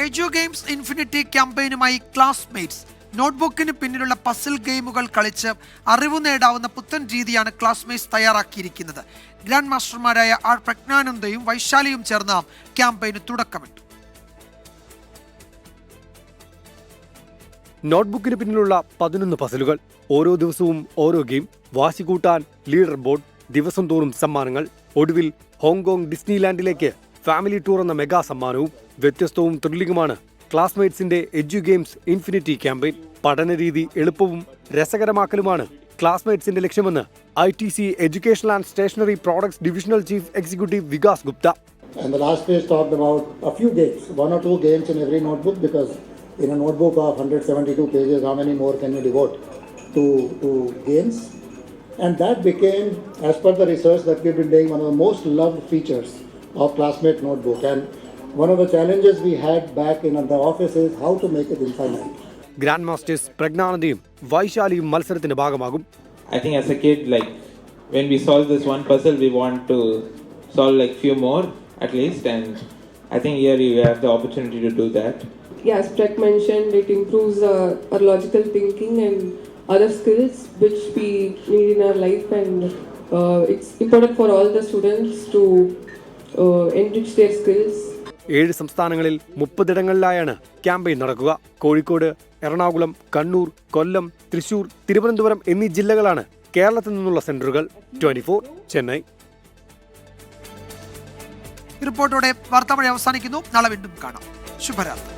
Edu games infinity ക്യാമ്പയിനുമായി ക്ലാസ്മേറ്റ്സ്. നോട്ട്ബുക്കിന് പിന്നിലുള്ള പസിൽ ഗെയിമുകൾ കളിച്ച് അറിവ് നേടാവുന്ന പുത്തൻ രീതിയാണ് ക്ലാസ്മേറ്റ്സ് തയ്യാറാക്കിയിരിക്കുന്നത്. ഗ്രാൻഡ് മാസ്റ്റർമാരായ R പ്രജ്ഞാനന്ദയും വൈശാലിയും ചേർന്ന് ക്യാമ്പയിന് തുടക്കമിട്ടു. നോട്ട്ബുക്കിന് പിന്നിലുള്ള 11 പസിലുകൾ. ഓരോ ദിവസവും ഓരോ ഗെയിം. വാശി കൂട്ടാൻ ലീഡർ ബോർഡ്. ദിവസം തോറും സമ്മാനങ്ങൾ. ഒടുവിൽ ഹോങ്കോങ് ഡിസ്നിലാൻഡിലേക്ക് ഫാമിലി ടൂർ എന്ന മെഗാ സമ്മാനവും. വ്യത്യസ്തവും ത്രില്ലിംഗുമാണ് ക്ലാസ്മേറ്റ്സിന്റെ എജു ഗെയിംസ് ഇൻഫിനിറ്റി ക്യാമ്പയിൻ. പഠനരീതി എളുപ്പവും രസകരമാക്കലുമാണ് ക്ലാസ്മേറ്റ്സിന്റെ ലക്ഷ്യമെന്ന് ITC educational and stationery products divisional chief executive Vikas Gupta. And the last page talked about a few games, 1 or 2 games in every notebook, because in a notebook of 172 pages, how many more can you devote to games? And that became, as per the research that we've been doing, one of the most loved features of Classmate Notebook. And one of the challenges we had back in the office is how to make it infinite. Grand masters പ്രജ്ഞാനന്ദയും വൈശാലിയും മത്സരത്തിന്റെ ഭാഗമാകും. I think as a kid, like when we solve this one puzzle, we want to solve like few more at least, and I think here you have the opportunity to do that. Yeah, as Prek mentioned, it improves our logical thinking and other skills which we need in our life, and it's important for all the students to enrich their skills. 7 സംസ്ഥാനങ്ങളിൽ 30 ഇടങ്ങളിലായാണ് campaign നടക്കുക. കോഴിക്കോട്, എറണാകുളം, കണ്ണൂർ, കൊല്ലം, തൃശൂർ, തിരുവനന്തപുരം എന്നീ ജില്ലകളാണ് കേരളത്തിൽ നിന്നുള്ള സെന്ററുകൾ. 24 ചെന്നൈ. ഈ റിപ്പോർട്ടോടെ വാർത്താമഴ അവസാനിക്കുന്നു. നാളെ വീണ്ടും കാണാം. ശുഭരാത്രി.